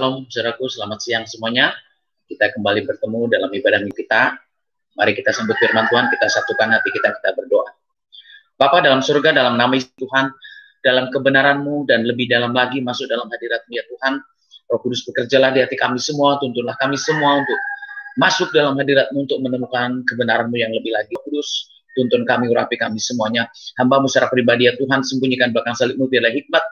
Shalom, saudaraku, selamat siang semuanya. Kita kembali bertemu dalam ibadah kita. Mari kita sambut firman Tuhan, kita satukan hati kita berdoa. Bapa dalam surga, dalam nama Tuhan, dalam kebenaran-Mu dan lebih dalam lagi masuk dalam hadirat-Mu ya Tuhan. Roh Kudus bekerjalah di hati kami semua, tuntunlah kami semua untuk masuk dalam hadirat-Mu untuk menemukan kebenaran-Mu yang lebih lagi. Roh Kudus, tuntun kami, urapi kami semuanya. Hamba-Mu secara pribadi ya Tuhan, sembunyikan belakang salib-Mu biarlah hikmat.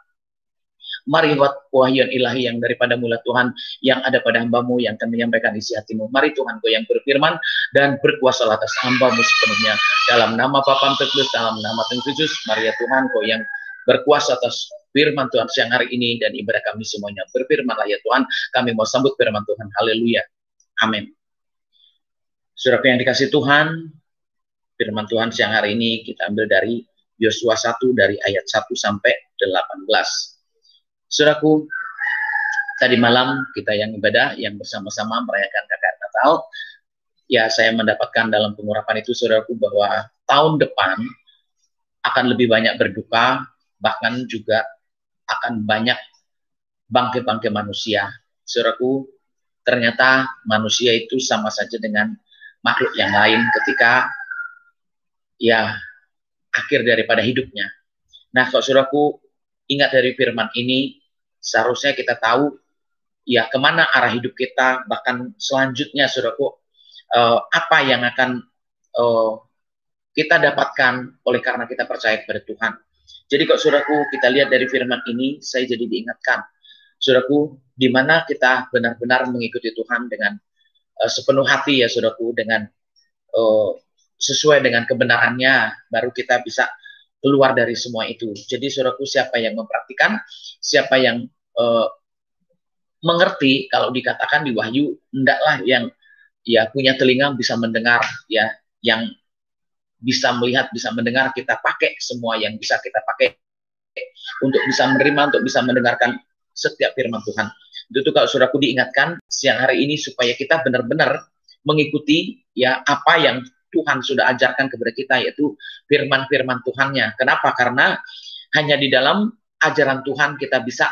Mari wahyuan ilahi yang daripada mula Tuhan yang ada pada hamba-Mu yang akan menyampaikan isi hati-Mu. Mari Tuhan Kau yang berfirman dan berkuasa atas hamba-Mu sepenuhnya. Dalam nama Bapa Terkudus, dalam nama Tuhan Yesus, mari ya Tuhan Kau yang berkuasa atas firman Tuhan siang hari ini dan ibadah kami semuanya. Berfirmanlah ya Tuhan, kami mau sambut firman Tuhan. Haleluya. Amin. Saudara yang dikasih Tuhan, firman Tuhan siang hari ini kita ambil dari Yosua 1 dari ayat 1 sampai 18. Saudaraku, tadi malam kita yang ibadah, yang bersama-sama merayakan KKR Natal, ya saya mendapatkan dalam pengurapan itu, saudaraku, bahwa tahun depan akan lebih banyak berduka, bahkan juga akan banyak bangkai-bangkai manusia. Saudaraku, ternyata manusia itu sama saja dengan makhluk yang lain ketika ya akhir daripada hidupnya. Nah, kalau saudaraku ingat dari firman ini, seharusnya kita tahu ya kemana arah hidup kita, bahkan selanjutnya saudaraku, apa yang akan kita dapatkan oleh karena kita percaya kepada Tuhan. Jadi kok saudaraku kita lihat dari firman ini, saya jadi diingatkan, saudaraku, di mana kita benar-benar mengikuti Tuhan dengan sepenuh hati ya saudaraku, dengan sesuai dengan kebenarannya, baru kita bisa keluar dari semua itu. Jadi saudaraku, siapa yang memperhatikan, siapa yang mengerti, kalau dikatakan di Wahyu, hendaklah yang ya punya telinga bisa mendengar, ya yang bisa melihat, bisa mendengar, kita pakai semua yang bisa kita pakai untuk bisa menerima, untuk bisa mendengarkan setiap firman Tuhan. Itu kalau saudaraku diingatkan siang hari ini supaya kita benar-benar mengikuti ya apa yang Tuhan sudah ajarkan kepada kita, yaitu firman-firman Tuhannya. Kenapa? Karena hanya di dalam ajaran Tuhan kita bisa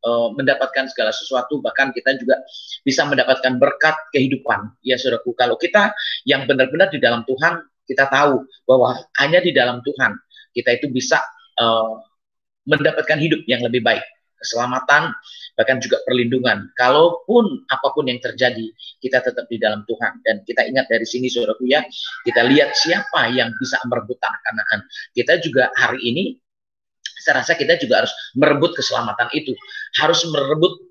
mendapatkan segala sesuatu, bahkan kita juga bisa mendapatkan berkat kehidupan. Ya saudaraku, kalau kita yang benar-benar di dalam Tuhan, kita tahu bahwa hanya di dalam Tuhan kita itu bisa mendapatkan hidup yang lebih baik, keselamatan, bahkan juga perlindungan. Kalaupun apapun yang terjadi, kita tetap di dalam Tuhan. Dan kita ingat dari sini, saudaraku ya, kita lihat siapa yang bisa merebut tanah Kanaan. Kita juga hari ini, saya rasa kita juga harus merebut keselamatan itu, harus merebut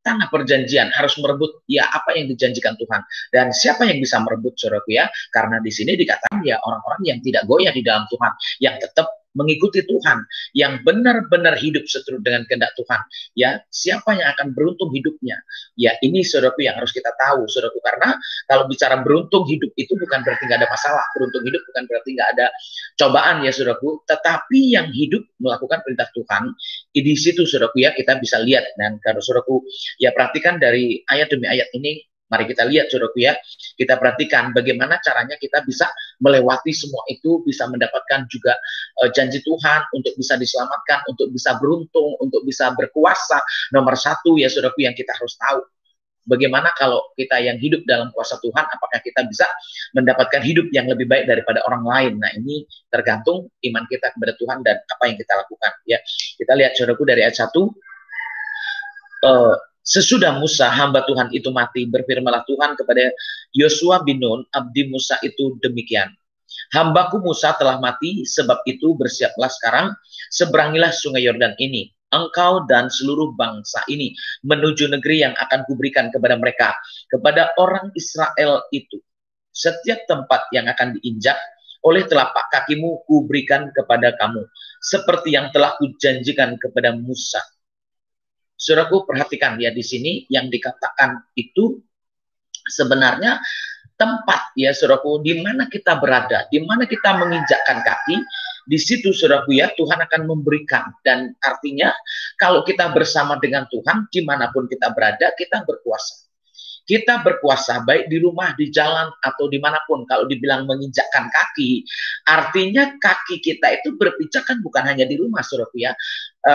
tanah perjanjian, harus merebut ya apa yang dijanjikan Tuhan. Dan siapa yang bisa merebut, saudaraku ya? Karena di sini dikatakan ya orang-orang yang tidak goyah di dalam Tuhan, yang tetap mengikuti Tuhan, yang benar-benar hidup seturut dengan kehendak Tuhan. Ya, siapa yang akan beruntung hidupnya? Ya, ini saudaraku yang harus kita tahu, saudaraku, karena kalau bicara beruntung hidup itu bukan berarti nggak ada masalah. Beruntung hidup bukan berarti nggak ada cobaan ya saudaraku, tetapi yang hidup melakukan perintah Tuhan, di situ saudaraku ya kita bisa lihat. Dan kalau saudaraku ya perhatikan dari ayat demi ayat ini, mari kita lihat saudaraku ya, kita perhatikan bagaimana caranya kita bisa melewati semua itu, bisa mendapatkan juga janji Tuhan untuk bisa diselamatkan, untuk bisa beruntung, untuk bisa berkuasa. Nomor satu ya saudaraku yang kita harus tahu, bagaimana kalau kita yang hidup dalam kuasa Tuhan, apakah kita bisa mendapatkan hidup yang lebih baik daripada orang lain. Nah, ini tergantung iman kita kepada Tuhan dan apa yang kita lakukan. Ya, kita lihat saudaraku dari ayat 1. Sesudah Musa, hamba Tuhan itu mati, berfirmanlah Tuhan kepada Yosua bin Nun, abdi Musa itu demikian. Hambaku Musa telah mati, sebab itu bersiaplah sekarang, seberangilah sungai Yordan ini, engkau dan seluruh bangsa ini, menuju negeri yang akan kuberikan kepada mereka, kepada orang Israel itu. Setiap tempat yang akan diinjak oleh telapak kakimu kuberikan kepada kamu, seperti yang telah kujanjikan kepada Musa. Saudaraku, perhatikan ya di sini yang dikatakan itu sebenarnya tempat ya saudaraku, di mana kita berada, di mana kita menginjakkan kaki, di situ saudaraku ya Tuhan akan memberikan. Dan artinya kalau kita bersama dengan Tuhan, dimanapun kita berada, kita berkuasa. Kita berkuasa baik di rumah, di jalan, atau dimanapun. Kalau dibilang menginjakkan kaki, artinya kaki kita itu berpijak kan bukan hanya di rumah, saudaraku ya.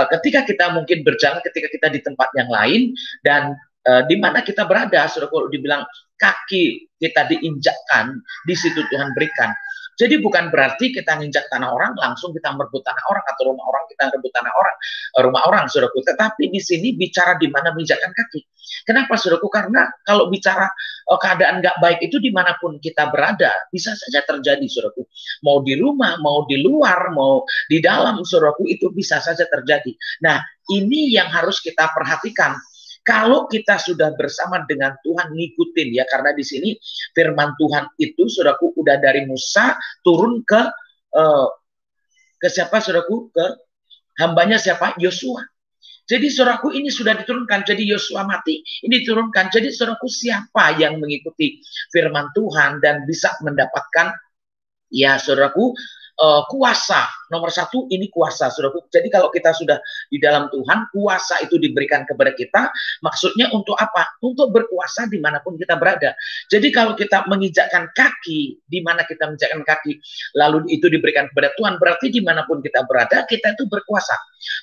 Ketika kita mungkin berjalan, ketika kita di tempat yang lain, dan di mana kita berada, saudaraku. Kalau dibilang kaki kita diinjakkan, di situ Tuhan berikan. Jadi bukan berarti kita nginjak tanah orang langsung kita merebut tanah orang, atau rumah orang kita merebut tanah orang, rumah orang, saudaraku. Tetapi di sini bicara di mana menginjakkan kaki. Kenapa, saudaraku? Karena kalau bicara keadaan nggak baik itu dimanapun kita berada bisa saja terjadi, saudaraku. Mau di rumah, mau di luar, mau di dalam, saudaraku, itu bisa saja terjadi. Nah, ini yang harus kita perhatikan. Kalau kita sudah bersama dengan Tuhan, ngikutin ya, karena di sini firman Tuhan itu, saudaraku, udah dari Musa turun ke siapa, saudaraku? Ke hambanya siapa? Yosua. Jadi saudaraku, ini sudah diturunkan. Jadi Yosua mati, ini diturunkan. Jadi saudaraku, siapa yang mengikuti firman Tuhan dan bisa mendapatkan, ya saudaraku, kuasa. Nomor satu, ini kuasa, saudaraku. Jadi kalau kita sudah di dalam Tuhan, kuasa itu diberikan kepada kita. Maksudnya untuk apa? Untuk berkuasa dimanapun kita berada. Jadi kalau kita menginjakkan kaki, di mana kita menginjakkan kaki, lalu itu diberikan kepada Tuhan, berarti dimanapun kita berada, kita itu berkuasa.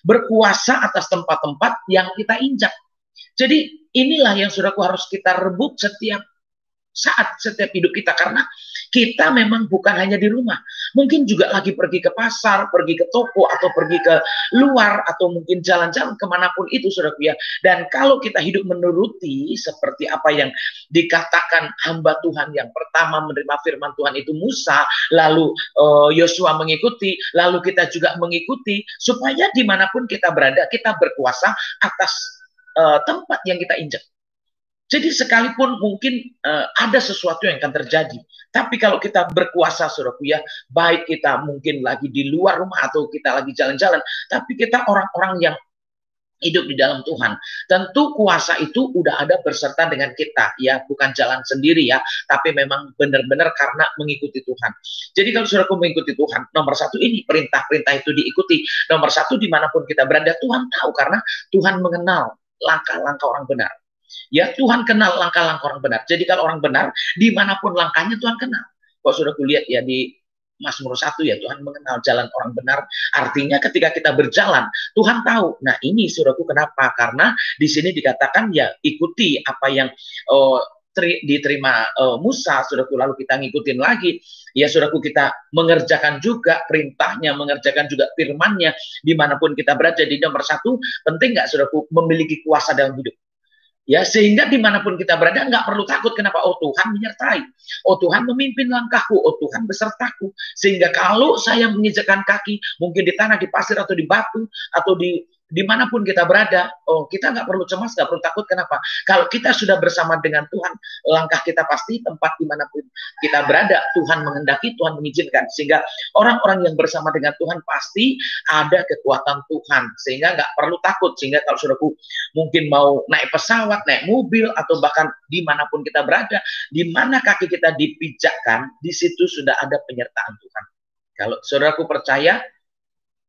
Berkuasa atas tempat-tempat yang kita injak. Jadi inilah yang, saudaraku, harus kita rebut setiap saat, setiap hidup kita, karena kita memang bukan hanya di rumah, mungkin juga lagi pergi ke pasar, pergi ke toko, atau pergi ke luar, atau mungkin jalan-jalan kemanapun itu, saudaraku ya. Dan kalau kita hidup menuruti seperti apa yang dikatakan hamba Tuhan yang pertama menerima firman Tuhan itu Musa, lalu Yosua mengikuti, lalu kita juga mengikuti, supaya dimanapun kita berada, kita berkuasa atas tempat yang kita injak. Jadi sekalipun mungkin ada sesuatu yang akan terjadi, tapi kalau kita berkuasa, saudaraku ya, baik kita mungkin lagi di luar rumah atau kita lagi jalan-jalan, tapi kita orang-orang yang hidup di dalam Tuhan, tentu kuasa itu udah ada berserta dengan kita, ya, bukan jalan sendiri ya, tapi memang benar-benar karena mengikuti Tuhan. Jadi kalau saudaraku mengikuti Tuhan, nomor satu ini perintah-perintah itu diikuti. Nomor satu, dimanapun kita berada, Tuhan tahu, karena Tuhan mengenal langkah-langkah orang benar. Ya, Tuhan kenal langkah-langkah orang benar. Jadi kalau orang benar, dimanapun langkahnya Tuhan kenal. Kalau sudah kulihat ya di Mazmur 1 ya, Tuhan mengenal jalan orang benar. Artinya ketika kita berjalan, Tuhan tahu. Nah ini, saudaraku, kenapa? Karena di sini dikatakan ya, ikuti apa yang diterima Musa, saudaraku, lalu kita ngikutin lagi. Ya saudaraku, kita mengerjakan juga perintahnya, mengerjakan juga firmannya dimanapun kita berada. Jadi nomor satu, penting nggak, saudaraku, memiliki kuasa dalam hidup. Ya, sehingga dimanapun kita berada nggak perlu takut. Kenapa? Oh, Tuhan menyertai. Oh, Tuhan memimpin langkahku. Oh, Tuhan besertaku. Sehingga kalau saya menginjakkan kaki, mungkin di tanah, di pasir, atau di batu, atau dimanapun kita berada, oh, kita nggak perlu cemas, nggak perlu takut. Kenapa? Kalau kita sudah bersama dengan Tuhan, langkah kita pasti tempat dimanapun kita berada, Tuhan menghendaki, Tuhan mengizinkan. Sehingga orang-orang yang bersama dengan Tuhan pasti ada kekuatan Tuhan, sehingga nggak perlu takut. Sehingga kalau saudaraku mungkin mau naik pesawat, naik mobil, atau bahkan dimanapun kita berada, di mana kaki kita dipijakkan, di situ sudah ada penyertaan Tuhan. Kalau saudaraku percaya,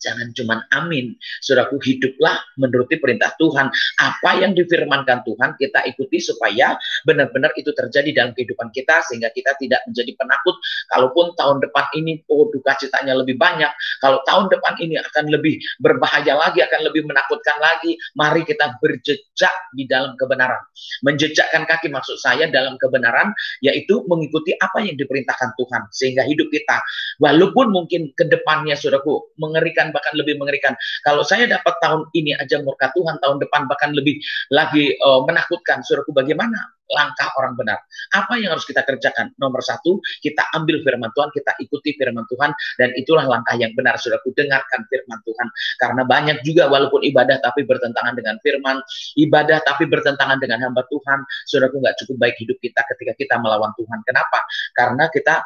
jangan cuman amin. Saudaraku, hiduplah menuruti perintah Tuhan. Apa yang difirmankan Tuhan, kita ikuti supaya benar-benar itu terjadi dalam kehidupan kita, sehingga kita tidak menjadi penakut. Kalaupun tahun depan ini, oh, duka citanya lebih banyak. Kalau tahun depan ini akan lebih berbahaya lagi, akan lebih menakutkan lagi. Mari kita berjejak di dalam kebenaran. Menjejakkan kaki, maksud saya dalam kebenaran, yaitu mengikuti apa yang diperintahkan Tuhan. Sehingga hidup kita, walaupun mungkin ke depannya, saudaraku, mengerikan, bahkan lebih mengerikan. Kalau saya dapat tahun ini aja murka Tuhan, tahun depan bahkan lebih lagi menakutkan. Saudaraku, bagaimana langkah orang benar? Apa yang harus kita kerjakan? Nomor satu, kita ambil firman Tuhan, kita ikuti firman Tuhan, dan itulah langkah yang benar. Saudaraku, dengarkan firman Tuhan. Karena banyak juga walaupun ibadah tapi bertentangan dengan firman, ibadah tapi bertentangan dengan hamba Tuhan. Saudaraku, nggak cukup baik hidup kita ketika kita melawan Tuhan. Kenapa? Karena kita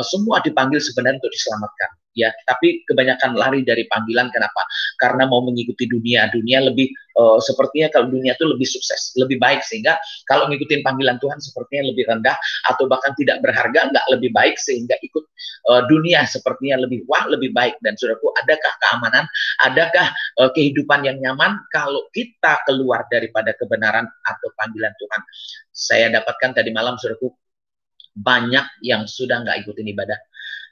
semua dipanggil sebenarnya untuk diselamatkan. Ya, tapi kebanyakan lari dari panggilan. Kenapa? Karena mau mengikuti dunia. Dunia lebih sepertinya kalau dunia itu lebih sukses, lebih baik, sehingga kalau ngikutin panggilan Tuhan sepertinya lebih rendah, atau bahkan tidak berharga, nggak lebih baik, sehingga ikut dunia sepertinya lebih wah, lebih baik. Dan saudaraku, adakah keamanan, adakah kehidupan yang nyaman kalau kita keluar daripada kebenaran atau panggilan Tuhan? Saya dapatkan tadi malam, saudaraku, banyak yang sudah nggak ikutin ibadah.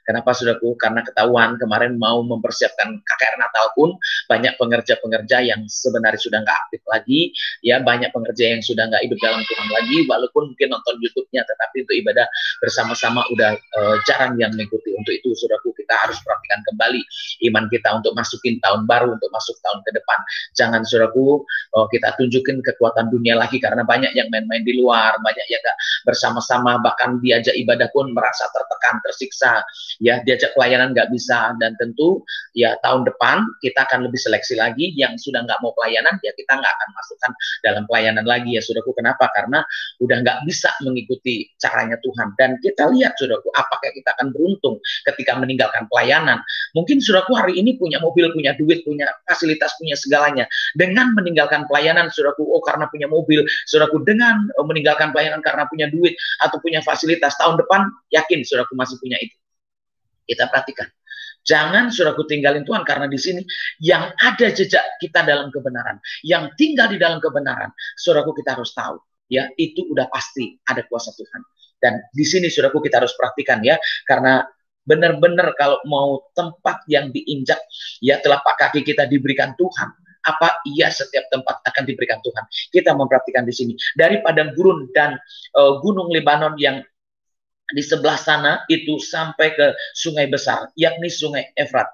Kenapa saudaraku? Karena ketahuan kemarin mau mempersiapkan KKR Natal pun banyak pengerja-pengerja yang sebenarnya sudah nggak aktif lagi, ya banyak pengerja yang sudah nggak hidup dalam Tuhan lagi, walaupun mungkin nonton YouTube-nya, tetapi untuk ibadah bersama-sama udah jarang yang mengikuti. Untuk itu saudaraku, kita harus perhatikan kembali iman kita untuk masukin tahun baru, untuk masuk tahun ke depan. Jangan saudaraku kita tunjukin kekuatan dunia lagi, karena banyak yang main-main di luar, banyak yang nggak bersama-sama, bahkan diajak ibadah pun merasa tertekan, tersiksa, ya diajak pelayanan nggak bisa. Dan tentu ya tahun depan kita akan lebih seleksi lagi, yang sudah nggak mau pelayanan ya kita nggak akan masukkan dalam pelayanan lagi ya saudaraku. Kenapa? Karena udah nggak bisa mengikuti caranya Tuhan. Dan kita lihat saudaraku, apakah kita akan beruntung ketika meninggalkan pelayanan. Mungkin saudaraku hari ini punya mobil, punya duit, punya fasilitas, punya segalanya, dengan meninggalkan pelayanan saudaraku, karena punya mobil, saudaraku, dengan meninggalkan pelayanan karena punya duit atau punya fasilitas, tahun depan yakin saudaraku masih punya itu. Kita perhatikan, jangan saudaraku tinggalin Tuhan, karena di sini yang ada jejak kita dalam kebenaran, yang tinggal di dalam kebenaran, saudaraku kita harus tahu, ya itu udah pasti ada kuasa Tuhan. Dan di sini saudaraku kita harus perhatikan ya, karena benar-benar kalau mau tempat yang diinjak, ya telapak kaki kita diberikan Tuhan. Apa iya setiap tempat akan diberikan Tuhan? Kita memperhatikan di sini dari padang gurun dan gunung Lebanon yang di sebelah sana itu sampai ke sungai besar, yakni sungai Efrat.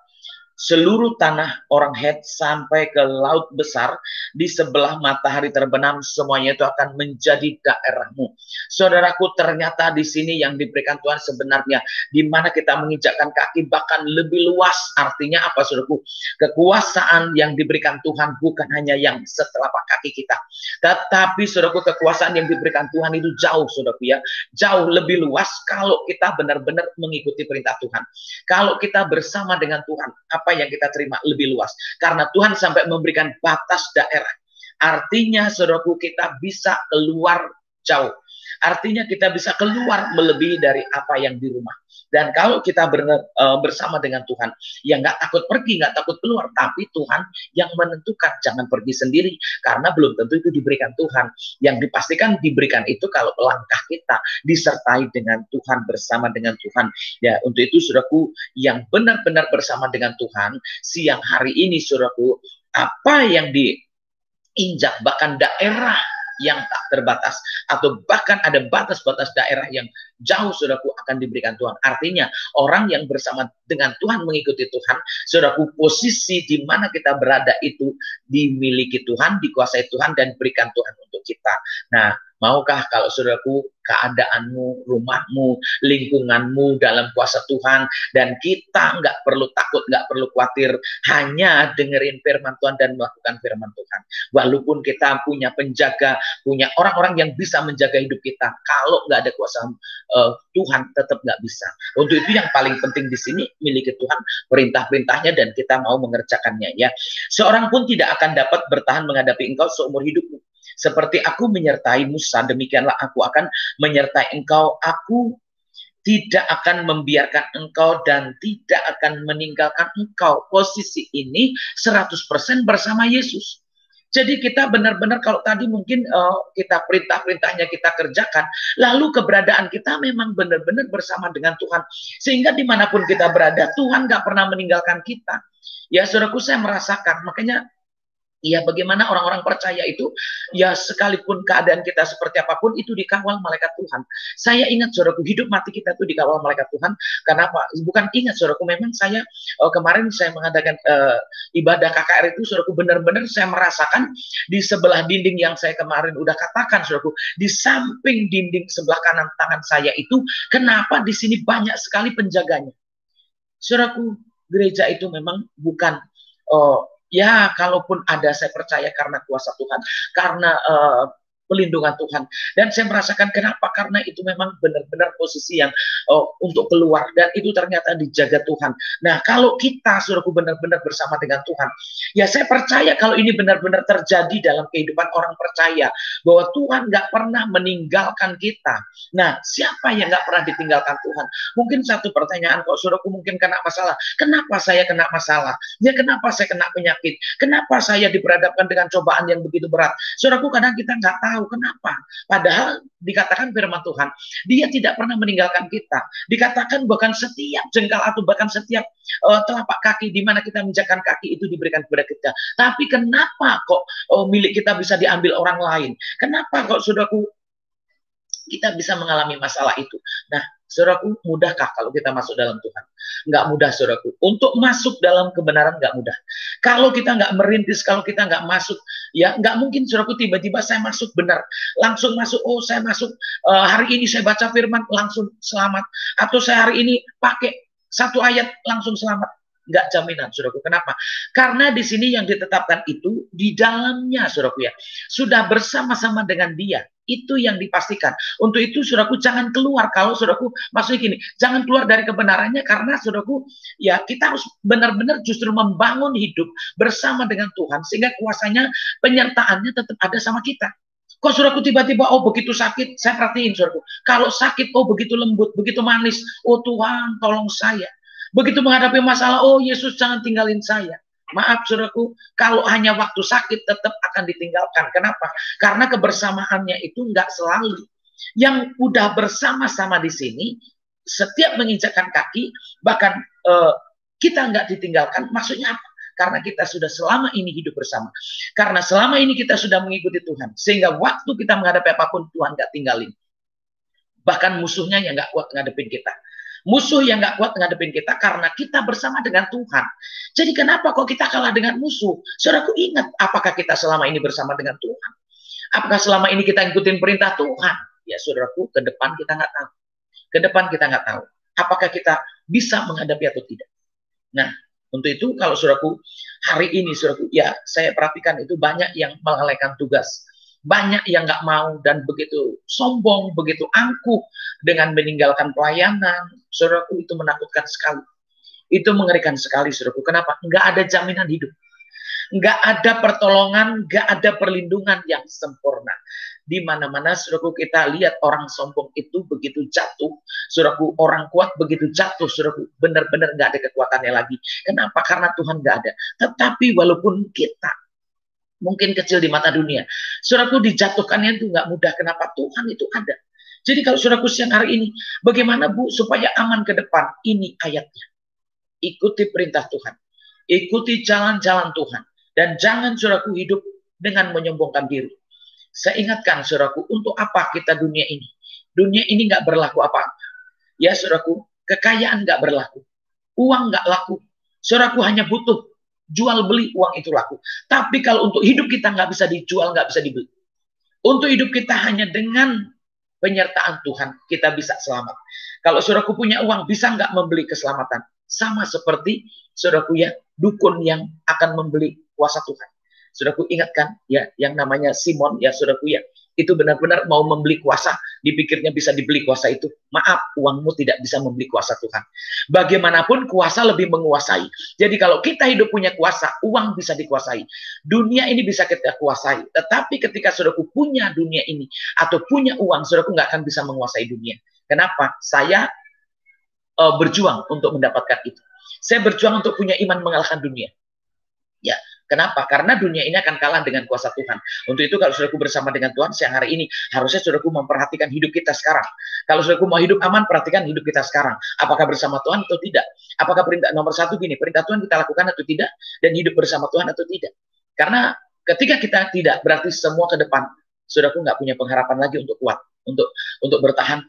Seluruh tanah orang Het sampai ke laut besar di sebelah matahari terbenam, semuanya itu akan menjadi daerahmu. Saudaraku, ternyata di sini yang diberikan Tuhan sebenarnya di mana kita menginjakkan kaki bahkan lebih luas. Artinya apa saudaraku? Kekuasaan yang diberikan Tuhan bukan hanya yang setelapak kaki kita, tetapi saudaraku kekuasaan yang diberikan Tuhan itu jauh saudaraku ya, jauh lebih luas kalau kita benar-benar mengikuti perintah Tuhan. Kalau kita bersama dengan Tuhan, apa yang kita terima lebih luas, karena Tuhan sampai memberikan batas daerah. Artinya saudaraku kita bisa keluar jauh, artinya kita bisa keluar melebihi dari apa yang di rumah. Dan kalau kita bersama dengan Tuhan, ya nggak takut pergi, nggak takut keluar, tapi Tuhan yang menentukan. Jangan pergi sendiri, karena belum tentu itu diberikan Tuhan. Yang dipastikan diberikan itu kalau langkah kita disertai dengan Tuhan, bersama dengan Tuhan. Ya, untuk itu saudaraku, yang benar-benar bersama dengan Tuhan, siang hari ini saudaraku, apa yang diinjak, bahkan daerah yang tak terbatas, atau bahkan ada batas-batas daerah yang jauh saudaraku akan diberikan Tuhan. Artinya orang yang bersama dengan Tuhan, mengikuti Tuhan, saudaraku, posisi di mana kita berada itu dimiliki Tuhan, dikuasai Tuhan, dan berikan Tuhan untuk kita. Nah, maukah kalau saudaraku keadaanmu, rumahmu, lingkunganmu dalam kuasa Tuhan, dan kita nggak perlu takut, nggak perlu khawatir, hanya dengerin firman Tuhan dan melakukan firman Tuhan. Walaupun kita punya penjaga, punya orang-orang yang bisa menjaga hidup kita, kalau nggak ada kuasa Tuhan tetap nggak bisa. Untuk itu yang paling penting di sini, miliki Tuhan, perintah-perintahnya, dan kita mau mengerjakannya ya. Seorang pun tidak akan dapat bertahan menghadapi engkau seumur hidupmu. Seperti aku menyertai Musa, demikianlah aku akan menyertai engkau. Aku tidak akan membiarkan engkau dan tidak akan meninggalkan engkau. Posisi ini 100% bersama Yesus. Jadi kita benar-benar, kalau tadi mungkin kita perintah-perintahnya kita kerjakan, lalu keberadaan kita memang benar-benar bersama dengan Tuhan. Sehingga dimanapun kita berada, Tuhan gak pernah meninggalkan kita. Ya saudaraku, saya merasakan, makanya ya bagaimana orang-orang percaya itu, ya sekalipun keadaan kita seperti apapun, itu dikawal malaikat Tuhan. Saya ingat saudaraku, hidup mati kita itu dikawal malaikat Tuhan. Kenapa? Bukan ingat saudaraku, memang saya kemarin saya mengadakan ibadah KKR itu saudaraku, benar-benar saya merasakan di sebelah dinding yang saya kemarin udah katakan saudaraku, di samping dinding sebelah kanan tangan saya itu, kenapa di sini banyak sekali penjaganya. Saudaraku, gereja itu memang bukan ya, kalaupun ada, saya percaya karena kuasa Tuhan, karena pelindungan Tuhan. Dan saya merasakan kenapa? Karena itu memang benar-benar posisi yang untuk keluar, dan itu ternyata dijaga Tuhan. Nah, kalau kita saudaraku benar-benar bersama dengan Tuhan, ya saya percaya kalau ini benar-benar terjadi dalam kehidupan orang percaya, bahwa Tuhan nggak pernah meninggalkan kita. Nah, siapa yang nggak pernah ditinggalkan Tuhan? Mungkin satu pertanyaan, kok saudaraku mungkin kena masalah. Kenapa saya kena masalah? Ya, kenapa saya kena penyakit? Kenapa saya diperhadapkan dengan cobaan yang begitu berat? Saudaraku, kadang kita nggak tahu tahu kenapa. Padahal dikatakan firman Tuhan, dia tidak pernah meninggalkan kita. Dikatakan bahkan setiap jengkal atau bahkan setiap telapak kaki di mana kita menginjakkan kaki itu diberikan kepada kita. Tapi kenapa kok milik kita bisa diambil orang lain? Kenapa kok saudaraku kita bisa mengalami masalah itu? Nah, saudaraku, mudahkah kalau kita masuk dalam Tuhan? Nggak mudah, saudaraku. Untuk masuk dalam kebenaran nggak mudah. Kalau kita nggak merintis, kalau kita nggak masuk, ya nggak mungkin, saudaraku, tiba-tiba saya masuk benar. Langsung masuk, oh saya masuk, hari ini saya baca firman, langsung selamat. Atau saya hari ini pakai satu ayat, langsung selamat. Nggak jaminan, saudaraku. Kenapa? Karena di sini yang ditetapkan itu, di dalamnya, saudaraku ya, sudah bersama-sama dengan dia. Itu yang dipastikan. Untuk itu, saudaraku, jangan keluar. Kalau saudaraku, maksudnya gini, jangan keluar dari kebenarannya, karena saudaraku, ya kita harus benar-benar justru membangun hidup bersama dengan Tuhan, sehingga kuasanya, penyertaannya tetap ada sama kita. Kok saudaraku tiba-tiba, oh begitu sakit, saya perhatiin saudaraku, kalau sakit, oh begitu lembut, begitu manis, oh Tuhan tolong saya. Begitu menghadapi masalah, oh Yesus jangan tinggalin saya. Maaf saudaraku, kalau hanya waktu sakit tetap akan ditinggalkan. Kenapa? Karena kebersamaannya itu nggak selalu. Yang udah bersama-sama di sini, setiap menginjakkan kaki, bahkan kita nggak ditinggalkan. Maksudnya apa? Karena kita sudah selama ini hidup bersama. Karena selama ini kita sudah mengikuti Tuhan. Sehingga waktu kita menghadapi apapun, Tuhan nggak tinggalin. Bahkan musuhnya yang nggak kuat ngadepin kita. Musuh yang nggak kuat ngadepin kita karena kita bersama dengan Tuhan. Jadi kenapa kok kita kalah dengan musuh? Saudaraku, ingat, apakah kita selama ini bersama dengan Tuhan? Apakah selama ini kita ikutin perintah Tuhan? Ya saudaraku, ke depan kita nggak tahu. Ke depan kita nggak tahu. Apakah kita bisa menghadapi atau tidak? Nah, untuk itu kalau saudaraku, hari ini saudaraku, ya saya perhatikan itu banyak yang melalaikan tugas. Banyak yang nggak mau dan begitu sombong, begitu angkuh dengan meninggalkan pelayanan. Saudaraku, itu menakutkan sekali. Itu mengerikan sekali, saudaraku. Kenapa? Nggak ada jaminan hidup. Nggak ada pertolongan, nggak ada perlindungan yang sempurna. Di mana-mana, saudaraku, kita lihat orang sombong itu begitu jatuh. Saudaraku, orang kuat begitu jatuh, saudaraku. Benar-benar nggak ada kekuatannya lagi. Kenapa? Karena Tuhan nggak ada. Tetapi walaupun kita mungkin kecil di mata dunia, saudaraku, dijatuhkannya itu nggak mudah. Kenapa? Tuhan itu ada. Jadi kalau saudaraku siang hari ini, bagaimana Bu supaya aman ke depan? Ini ayatnya. Ikuti perintah Tuhan. Ikuti jalan-jalan Tuhan. Dan jangan saudaraku hidup dengan menyombongkan diri. Saya ingatkan saudaraku, untuk apa kita dunia ini? Dunia ini nggak berlaku apa-apa. Ya saudaraku, kekayaan nggak berlaku. Uang nggak laku. Saudaraku hanya butuh jual beli, uang itu laku. Tapi kalau untuk hidup kita nggak bisa dijual, nggak bisa dibeli. Untuk hidup kita hanya dengan penyertaan Tuhan kita bisa selamat. Kalau saudaraku punya uang, bisa nggak membeli keselamatan? Sama seperti saudaraku ya, dukun yang akan membeli kuasa Tuhan. Saudaraku ingatkan ya, yang namanya Simon ya saudaraku ya, itu benar-benar mau membeli kuasa, dipikirnya bisa dibeli kuasa itu. Maaf, uangmu tidak bisa membeli kuasa Tuhan. Bagaimanapun kuasa lebih menguasai. Jadi kalau kita hidup punya kuasa, uang bisa dikuasai. Dunia ini bisa kita kuasai. Tetapi ketika saudaraku punya dunia ini, atau punya uang, saudaraku nggak akan bisa menguasai dunia. Kenapa? Saya berjuang untuk mendapatkan itu. Saya berjuang untuk punya iman mengalahkan dunia. Ya, kenapa? Karena dunia ini akan kalah dengan kuasa Tuhan. Untuk itu kalau saudaraku bersama dengan Tuhan siang hari ini, harusnya saudaraku memperhatikan hidup kita sekarang. Kalau saudaraku mau hidup aman, perhatikan hidup kita sekarang. Apakah bersama Tuhan atau tidak? Apakah perintah nomor satu gini, perintah Tuhan kita lakukan atau tidak? Dan hidup bersama Tuhan atau tidak? Karena ketika kita tidak, berarti semua ke depan, saudaraku nggak punya pengharapan lagi untuk kuat, untuk bertahan.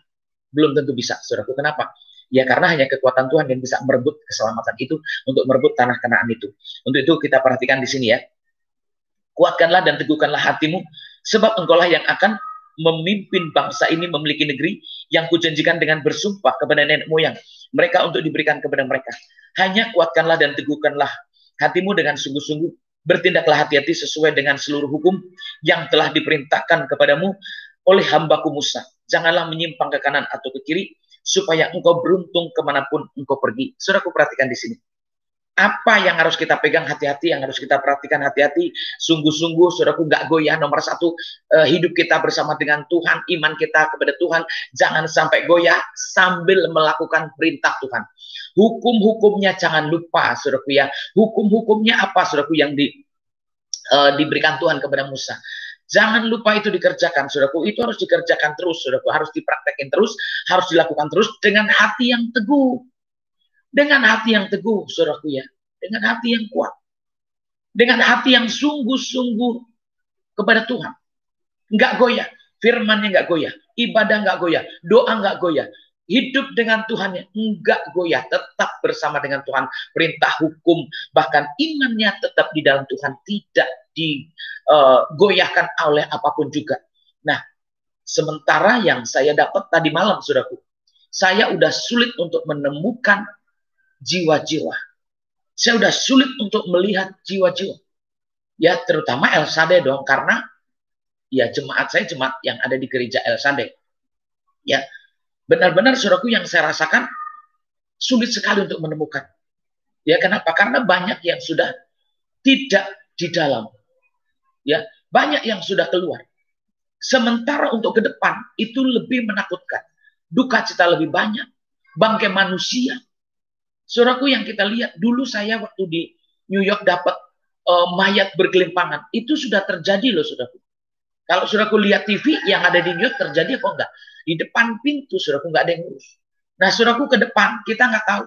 Belum tentu bisa, saudaraku. Kenapa? Ya karena hanya kekuatan Tuhan yang bisa merebut keselamatan itu, untuk merebut tanah Kanaan itu. Untuk itu kita perhatikan di sini ya. Kuatkanlah dan teguhkanlah hatimu, sebab engkaulah yang akan memimpin bangsa ini memiliki negeri yang kujanjikan dengan bersumpah kepada nenek moyang mereka untuk diberikan kepada mereka. Hanya kuatkanlah dan teguhkanlah hatimu dengan sungguh-sungguh. Bertindaklah hati-hati sesuai dengan seluruh hukum yang telah diperintahkan kepadamu oleh hambaku Musa. Janganlah menyimpang ke kanan atau ke kiri, supaya engkau beruntung kemanapun engkau pergi. Saudaraku perhatikan di sini. Apa yang harus kita pegang hati-hati, yang harus kita perhatikan hati-hati, sungguh-sungguh saudaraku nggak goyah. Nomor satu, hidup kita bersama dengan Tuhan, iman kita kepada Tuhan, jangan sampai goyah sambil melakukan perintah Tuhan. Hukum-hukumnya jangan lupa, saudaraku ya. Hukum-hukumnya apa, saudaraku, yang diberikan Tuhan kepada Musa. Jangan lupa itu dikerjakan, saudaraku. Itu harus dikerjakan terus, saudaraku. Harus dipraktekin terus, harus dilakukan terus dengan hati yang teguh. Dengan hati yang teguh, saudaraku ya. Dengan hati yang kuat. Dengan hati yang sungguh-sungguh kepada Tuhan. Nggak goyah. Firman-Nya nggak goyah. Ibadah nggak goyah. Doa nggak goyah. Hidup dengan Tuhan-nya enggak goyah, tetap bersama dengan Tuhan, perintah hukum, bahkan imannya tetap di dalam Tuhan, tidak digoyahkan oleh apapun juga. Nah, sementara yang saya dapat tadi malam, saudaraku, saya udah sulit untuk menemukan jiwa-jiwa. Saya udah sulit untuk melihat jiwa-jiwa. Ya, terutama El Shaddai dong, karena ya jemaat saya jemaat yang ada di gereja El Shaddai. Ya, benar-benar saudaraku yang saya rasakan sulit sekali untuk menemukan. Ya, kenapa? Karena banyak yang sudah tidak di dalam. Ya, banyak yang sudah keluar. Sementara untuk ke depan itu lebih menakutkan. Duka cita lebih banyak. Bangkai manusia. Saudaraku yang kita lihat, dulu saya waktu di New York dapat mayat bergelimpangan. Itu sudah terjadi loh, saudaraku. Kalau saudaraku lihat TV yang ada di New York terjadi apa enggak? Di depan pintu, saudaraku, nggak ada yang ngurus. Nah, saudaraku, ke depan kita nggak tahu.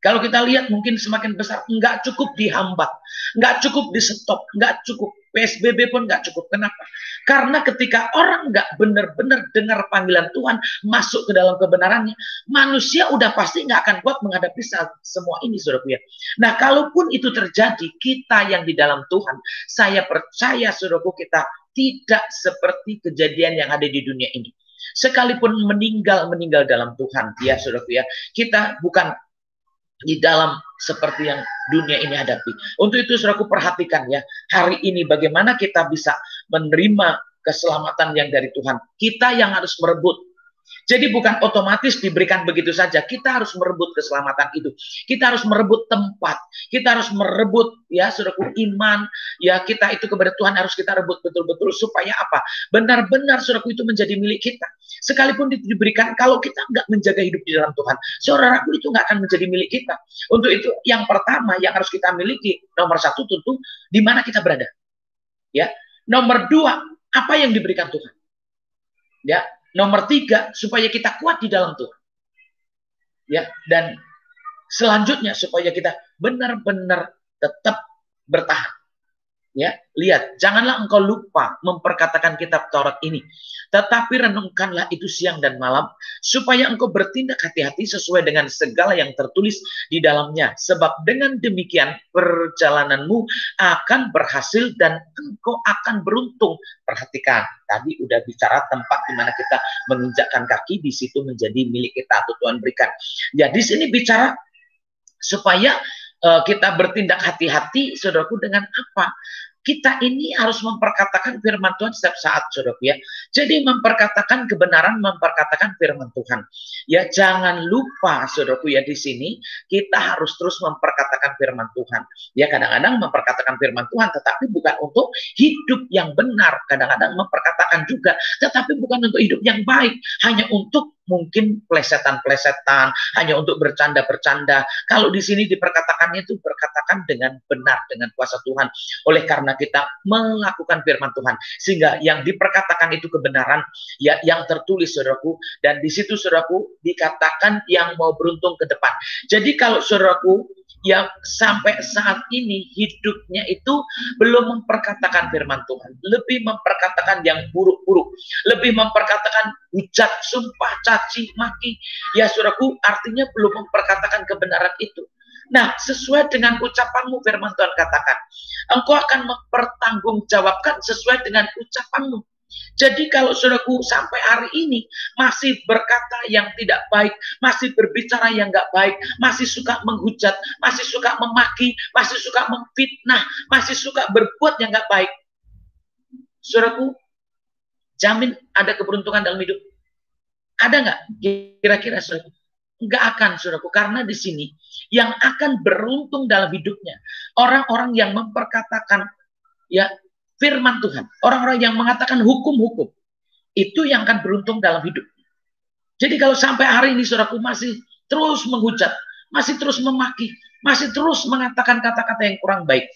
Kalau kita lihat mungkin semakin besar, nggak cukup dihambat, nggak cukup di stop, nggak cukup. PSBB pun nggak cukup. Kenapa? Karena ketika orang nggak benar-benar dengar panggilan Tuhan, masuk ke dalam kebenarannya, manusia udah pasti nggak akan kuat menghadapi semua ini, saudaraku ya. Nah, kalaupun itu terjadi, kita yang di dalam Tuhan, saya percaya, saudaraku, kita tidak seperti kejadian yang ada di dunia ini. Sekalipun meninggal dalam Tuhan, ya saudaraku ya, kita bukan di dalam seperti yang dunia ini hadapi. Untuk itu saudaraku perhatikan ya, hari ini bagaimana kita bisa menerima keselamatan yang dari Tuhan. Kita yang harus merebut. Jadi bukan otomatis diberikan begitu saja. Kita harus merebut keselamatan itu. Kita harus merebut tempat. Kita harus merebut ya saudaraku iman. Ya kita itu kepada Tuhan harus kita rebut betul-betul. Supaya apa? Benar-benar saudaraku itu menjadi milik kita. Sekalipun itu diberikan, kalau kita nggak menjaga hidup di dalam Tuhan, saudaraku itu nggak akan menjadi milik kita. Untuk itu yang pertama yang harus kita miliki, nomor satu tentu di mana kita berada. Ya. Nomor dua, apa yang diberikan Tuhan. Ya. Nomor tiga, supaya kita kuat di dalam Tuhan. Ya, dan selanjutnya supaya kita benar-benar tetap bertahan. Ya, lihat, janganlah engkau lupa memperkatakan kitab Taurat ini, tetapi renungkanlah itu siang dan malam, supaya engkau bertindak hati-hati sesuai dengan segala yang tertulis di dalamnya. Sebab dengan demikian perjalananmu akan berhasil dan engkau akan beruntung. Perhatikan, tadi udah bicara tempat di mana kita menginjakkan kaki, di situ menjadi milik kita atau Tuhan berikan. Ya, di sini bicara supaya kita bertindak hati-hati, saudaraku, dengan apa? Kita ini harus memperkatakan firman Tuhan setiap saat, saudaraku ya. Jadi memperkatakan kebenaran, memperkatakan firman Tuhan. Ya, jangan lupa, saudaraku ya, di sini kita harus terus memperkatakan firman Tuhan. Ya, kadang-kadang memperkatakan firman Tuhan, tetapi bukan untuk hidup yang benar. Kadang-kadang memperkatakan juga, tetapi bukan untuk hidup yang baik. Hanya untuk mungkin plesetan-plesetan, hanya untuk bercanda-bercanda. Kalau di sini diperkatakannya itu berkatakan dengan benar, dengan kuasa Tuhan. Oleh karena kita melakukan firman Tuhan, sehingga yang diperkatakan itu kebenaran, ya, yang tertulis, saudaraku. Dan di situ, saudaraku, dikatakan yang mau beruntung ke depan. Jadi kalau saudaraku yang sampai saat ini hidupnya itu belum memperkatakan firman Tuhan, lebih memperkatakan yang buruk-buruk, lebih memperkatakan hujat, sumpah, caci, maki, ya saudaraku, artinya belum memperkatakan kebenaran itu. Nah, sesuai dengan ucapanmu, firman Tuhan katakan, engkau akan mempertanggungjawabkan sesuai dengan ucapanmu. Jadi kalau saudaraku sampai hari ini masih berkata yang tidak baik, masih berbicara yang nggak baik, masih suka menghujat, masih suka memaki, masih suka memfitnah, masih suka berbuat yang nggak baik, saudaraku, jamin ada keberuntungan dalam hidup. Ada nggak kira-kira, saudaraku? Nggak akan, saudaraku, karena di sini yang akan beruntung dalam hidupnya orang-orang yang memperkatakan ya firman Tuhan, orang-orang yang mengatakan hukum-hukum, itu yang akan beruntung dalam hidup. Jadi kalau sampai hari ini saudaraku masih terus menghujat, masih terus memaki, masih terus mengatakan kata-kata yang kurang baik,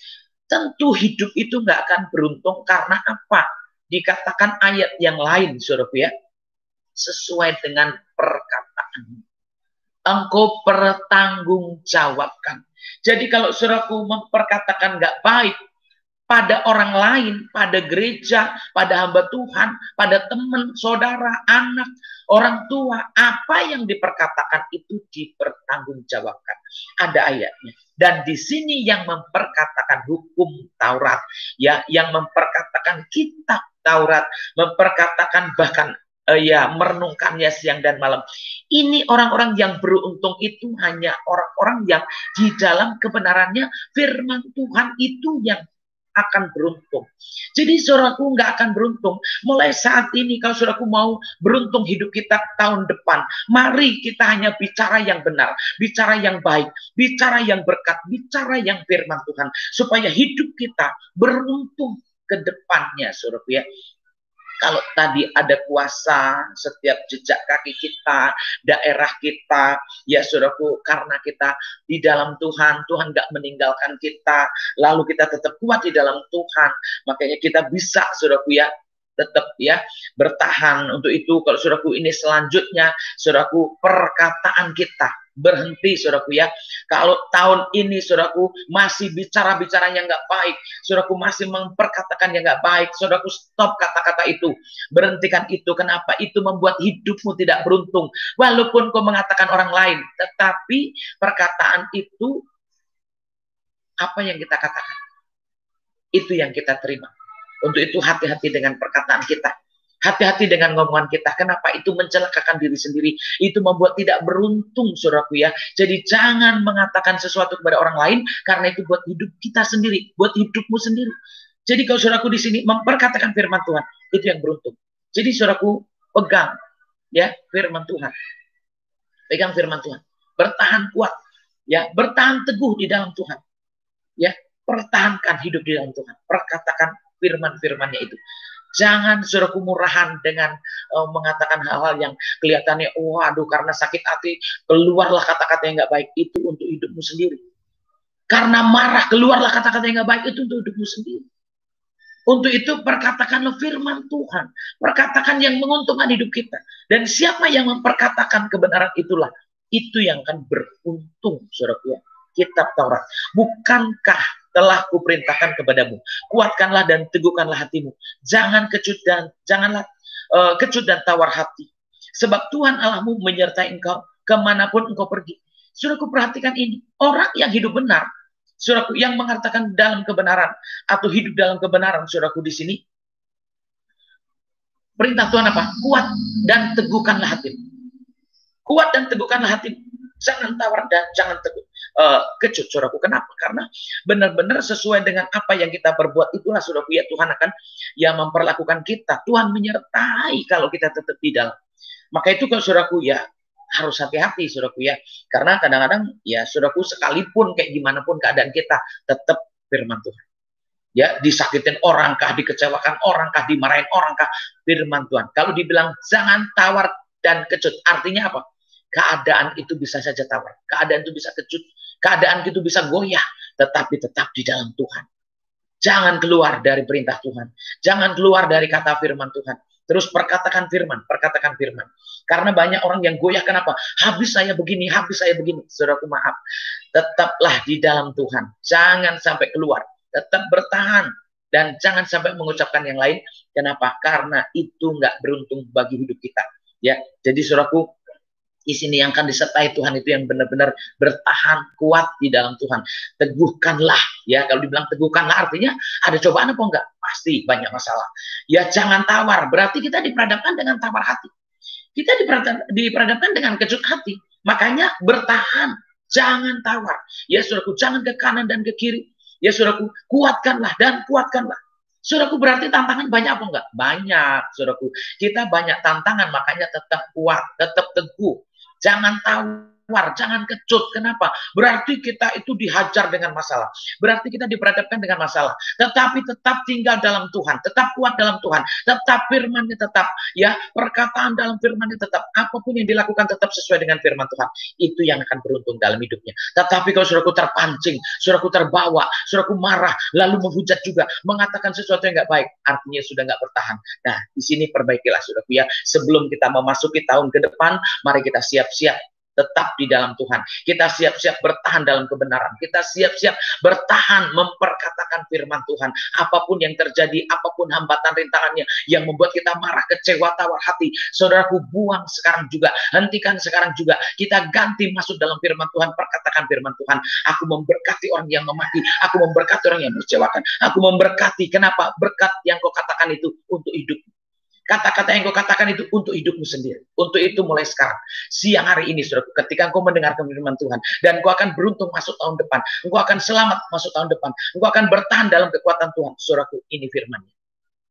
tentu hidup itu nggak akan beruntung. Karena apa? Dikatakan ayat yang lain, saudaraku ya, sesuai dengan perkataan. Engkau pertanggungjawabkan. Jadi kalau saudaraku memperkatakan nggak baik pada orang lain, pada gereja, pada hamba Tuhan, pada teman, saudara, anak, orang tua, apa yang diperkatakan itu dipertanggungjawabkan. Ada ayatnya. Dan di sini yang memperkatakan hukum Taurat, ya, yang memperkatakan kitab Taurat, memperkatakan bahkan merenungkannya siang dan malam. Ini orang-orang yang beruntung itu hanya orang-orang yang di dalam kebenarannya firman Tuhan itu yang akan beruntung. Jadi saudaraku nggak akan beruntung. Mulai saat ini kalau saudaraku mau beruntung hidup kita tahun depan, mari kita hanya bicara yang benar, bicara yang baik, bicara yang berkat, bicara yang firman Tuhan, supaya hidup kita beruntung ke depannya, saudaraku ya. Kalau tadi ada kuasa setiap jejak kaki kita, daerah kita, ya saudaraku, karena kita di dalam Tuhan, Tuhan gak meninggalkan kita, lalu kita tetap kuat di dalam Tuhan, makanya kita bisa, saudaraku ya, tetap ya bertahan. Untuk itu kalau saudaraku ini selanjutnya, saudaraku, perkataan kita berhenti, saudaraku ya. Kalau tahun ini saudaraku masih bicara-bicara yang nggak baik, saudaraku masih memperkatakan yang nggak baik, saudaraku stop kata-kata itu, berhentikan itu. Kenapa? Itu membuat hidupmu tidak beruntung. Walaupun kau mengatakan orang lain, tetapi perkataan itu, apa yang kita katakan, itu yang kita terima. Untuk itu hati-hati dengan perkataan kita. Hati-hati dengan ngomongan kita. Kenapa? Itu mencelakakan diri sendiri. Itu membuat tidak beruntung, saudaraku ya. Jadi jangan mengatakan sesuatu kepada orang lain, karena itu buat hidup kita sendiri, buat hidupmu sendiri. Jadi kalau saudaraku di sini memperkatakan firman Tuhan, itu yang beruntung. Jadi saudaraku pegang ya firman Tuhan. Pegang firman Tuhan. Bertahan kuat, ya, bertahan teguh di dalam Tuhan. Ya, pertahankan hidup di dalam Tuhan. Perkatakan firman-firmannya itu. Jangan saudaraku murahan dengan mengatakan hal-hal yang kelihatannya, waduh, karena sakit hati keluarlah kata-kata yang nggak baik. Itu untuk hidupmu sendiri. Karena marah keluarlah kata-kata yang nggak baik, itu untuk hidupmu sendiri. Untuk itu perkatakanlah firman Tuhan. Perkatakan yang menguntungkan hidup kita. Dan siapa yang memperkatakan kebenaran itulah, itu yang akan beruntung, saudaraku ya. Kitab Taurat. Bukankah telah kuperintahkan kepadamu, kuatkanlah dan teguhkanlah hatimu, janganlah kecut dan tawar hati, sebab Tuhan Allahmu menyertai engkau kemanapun engkau pergi. Saudaraku perhatikan ini, orang yang hidup benar, saudaraku, yang mengatakan dalam kebenaran atau hidup dalam kebenaran, saudaraku di sini perintah Tuhan apa? Kuat dan teguhkanlah hatimu. Kuat dan teguhkanlah hatimu. Jangan tawar dan jangan kecut, saudaraku. Kenapa? Karena benar-benar sesuai dengan apa yang kita perbuat, itulah, saudaraku ya, Tuhan akan ya memperlakukan kita. Tuhan menyertai kalau kita tetap di dalam. Maka itu kalau saudaraku ya harus hati-hati, saudaraku ya. Karena kadang-kadang ya saudaraku, sekalipun kayak gimana pun keadaan kita, tetap firman Tuhan. Ya, disakitin orangkah, dikecewakan orangkah, dimarahin orangkah, firman Tuhan. Kalau dibilang jangan tawar dan kecut, artinya apa? Keadaan itu bisa saja tawar, keadaan itu bisa kecut, keadaan itu bisa goyah, tetapi tetap di dalam Tuhan. Jangan keluar dari perintah Tuhan, jangan keluar dari kata firman Tuhan. Terus perkatakan firman, perkatakan firman. Karena banyak orang yang goyah, kenapa? Habis saya begini, habis saya begini. Saudaraku, maaf, tetaplah di dalam Tuhan, jangan sampai keluar, tetap bertahan, dan jangan sampai mengucapkan yang lain. Kenapa? Karena itu nggak beruntung bagi hidup kita. Ya, jadi saudaraku, di sini yang akan disertai Tuhan itu yang benar-benar bertahan kuat di dalam Tuhan. Teguhkanlah, ya, kalau dibilang teguhkanlah artinya ada cobaan apa enggak? Pasti banyak masalah. Ya, jangan tawar, berarti kita diperhadapkan dengan tawar hati. Kita diperhadapkan dengan kecut hati. Makanya bertahan, jangan tawar. Ya, saudaraku, jangan ke kanan dan ke kiri. Ya, saudaraku, kuatkanlah dan kuatkanlah. Saudaraku, berarti tantangan banyak apa enggak? Banyak, saudaraku. Kita banyak tantangan, makanya tetap kuat, tetap teguh. Jangan tawar, jangan kecut. Kenapa? Berarti kita itu dihajar dengan masalah. Berarti kita diperhadapkan dengan masalah. Tetapi tetap tinggal dalam Tuhan, tetap kuat dalam Tuhan, tetap firman-Nya tetap, ya, perkataan dalam firman-Nya tetap. Apapun yang dilakukan tetap sesuai dengan firman Tuhan. Itu yang akan beruntung dalam hidupnya. Tetapi kalau saudaraku terpancing, saudaraku terbawa, saudaraku marah, lalu menghujat juga, mengatakan sesuatu yang nggak baik, artinya sudah nggak bertahan. Nah, di sini perbaikilah saudaraku ya. Sebelum kita memasuki tahun ke depan, mari kita siap-siap tetap di dalam Tuhan. Kita siap-siap bertahan dalam kebenaran. Kita siap-siap bertahan memperkatakan firman Tuhan. Apapun yang terjadi, apapun hambatan rintangannya yang membuat kita marah, kecewa, tawar hati, saudaraku buang sekarang juga. Hentikan sekarang juga. Kita ganti masuk dalam firman Tuhan. Perkatakan firman Tuhan. Aku memberkati orang yang memaki. Aku memberkati orang yang mengecewakan. Aku memberkati. Kenapa? Berkat yang kau katakan itu untuk hidup. Kata-kata yang kau katakan itu untuk hidupmu sendiri. Untuk itu mulai sekarang, siang hari ini, saudaraku, ketika engkau mendengarkan firman Tuhan, dan engkau akan beruntung masuk tahun depan, engkau akan selamat masuk tahun depan, engkau akan bertahan dalam kekuatan Tuhan. Saudaraku, ini firman-Nya.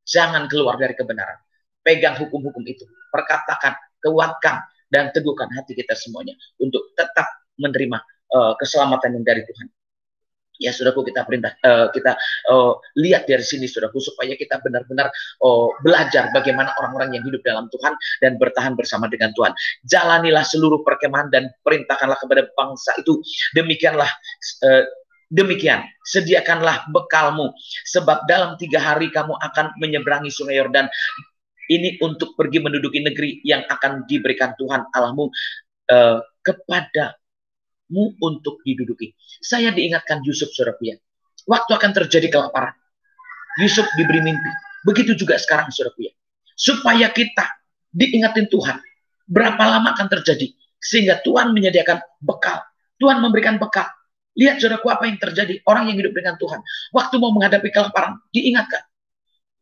Jangan keluar dari kebenaran. Pegang hukum-hukum itu. Perkatakan, kuatkan, dan teguhkan hati kita semuanya untuk tetap menerima keselamatan yang dari Tuhan. Ya, saudaraku, kita lihat dari sini, saudaraku, supaya kita benar-benar belajar bagaimana orang-orang yang hidup dalam Tuhan dan bertahan bersama dengan Tuhan. Jalanilah seluruh perkemahan dan perintahkanlah kepada bangsa itu. Demikian, sediakanlah bekalmu, sebab dalam 3 hari kamu akan menyeberangi sungai Yordan. Ini untuk pergi menduduki negeri yang akan diberikan Tuhan Allahmu kepada untuk diduduki. Saya diingatkan Yusuf, saudaraku ya. Waktu akan terjadi kelaparan, Yusuf diberi mimpi. Begitu juga sekarang, saudaraku ya. Supaya kita diingatin Tuhan. Berapa lama akan terjadi? Sehingga Tuhan menyediakan bekal. Tuhan memberikan bekal. Lihat, saudaraku, apa yang terjadi. Orang yang hidup dengan Tuhan, waktu mau menghadapi kelaparan, diingatkan.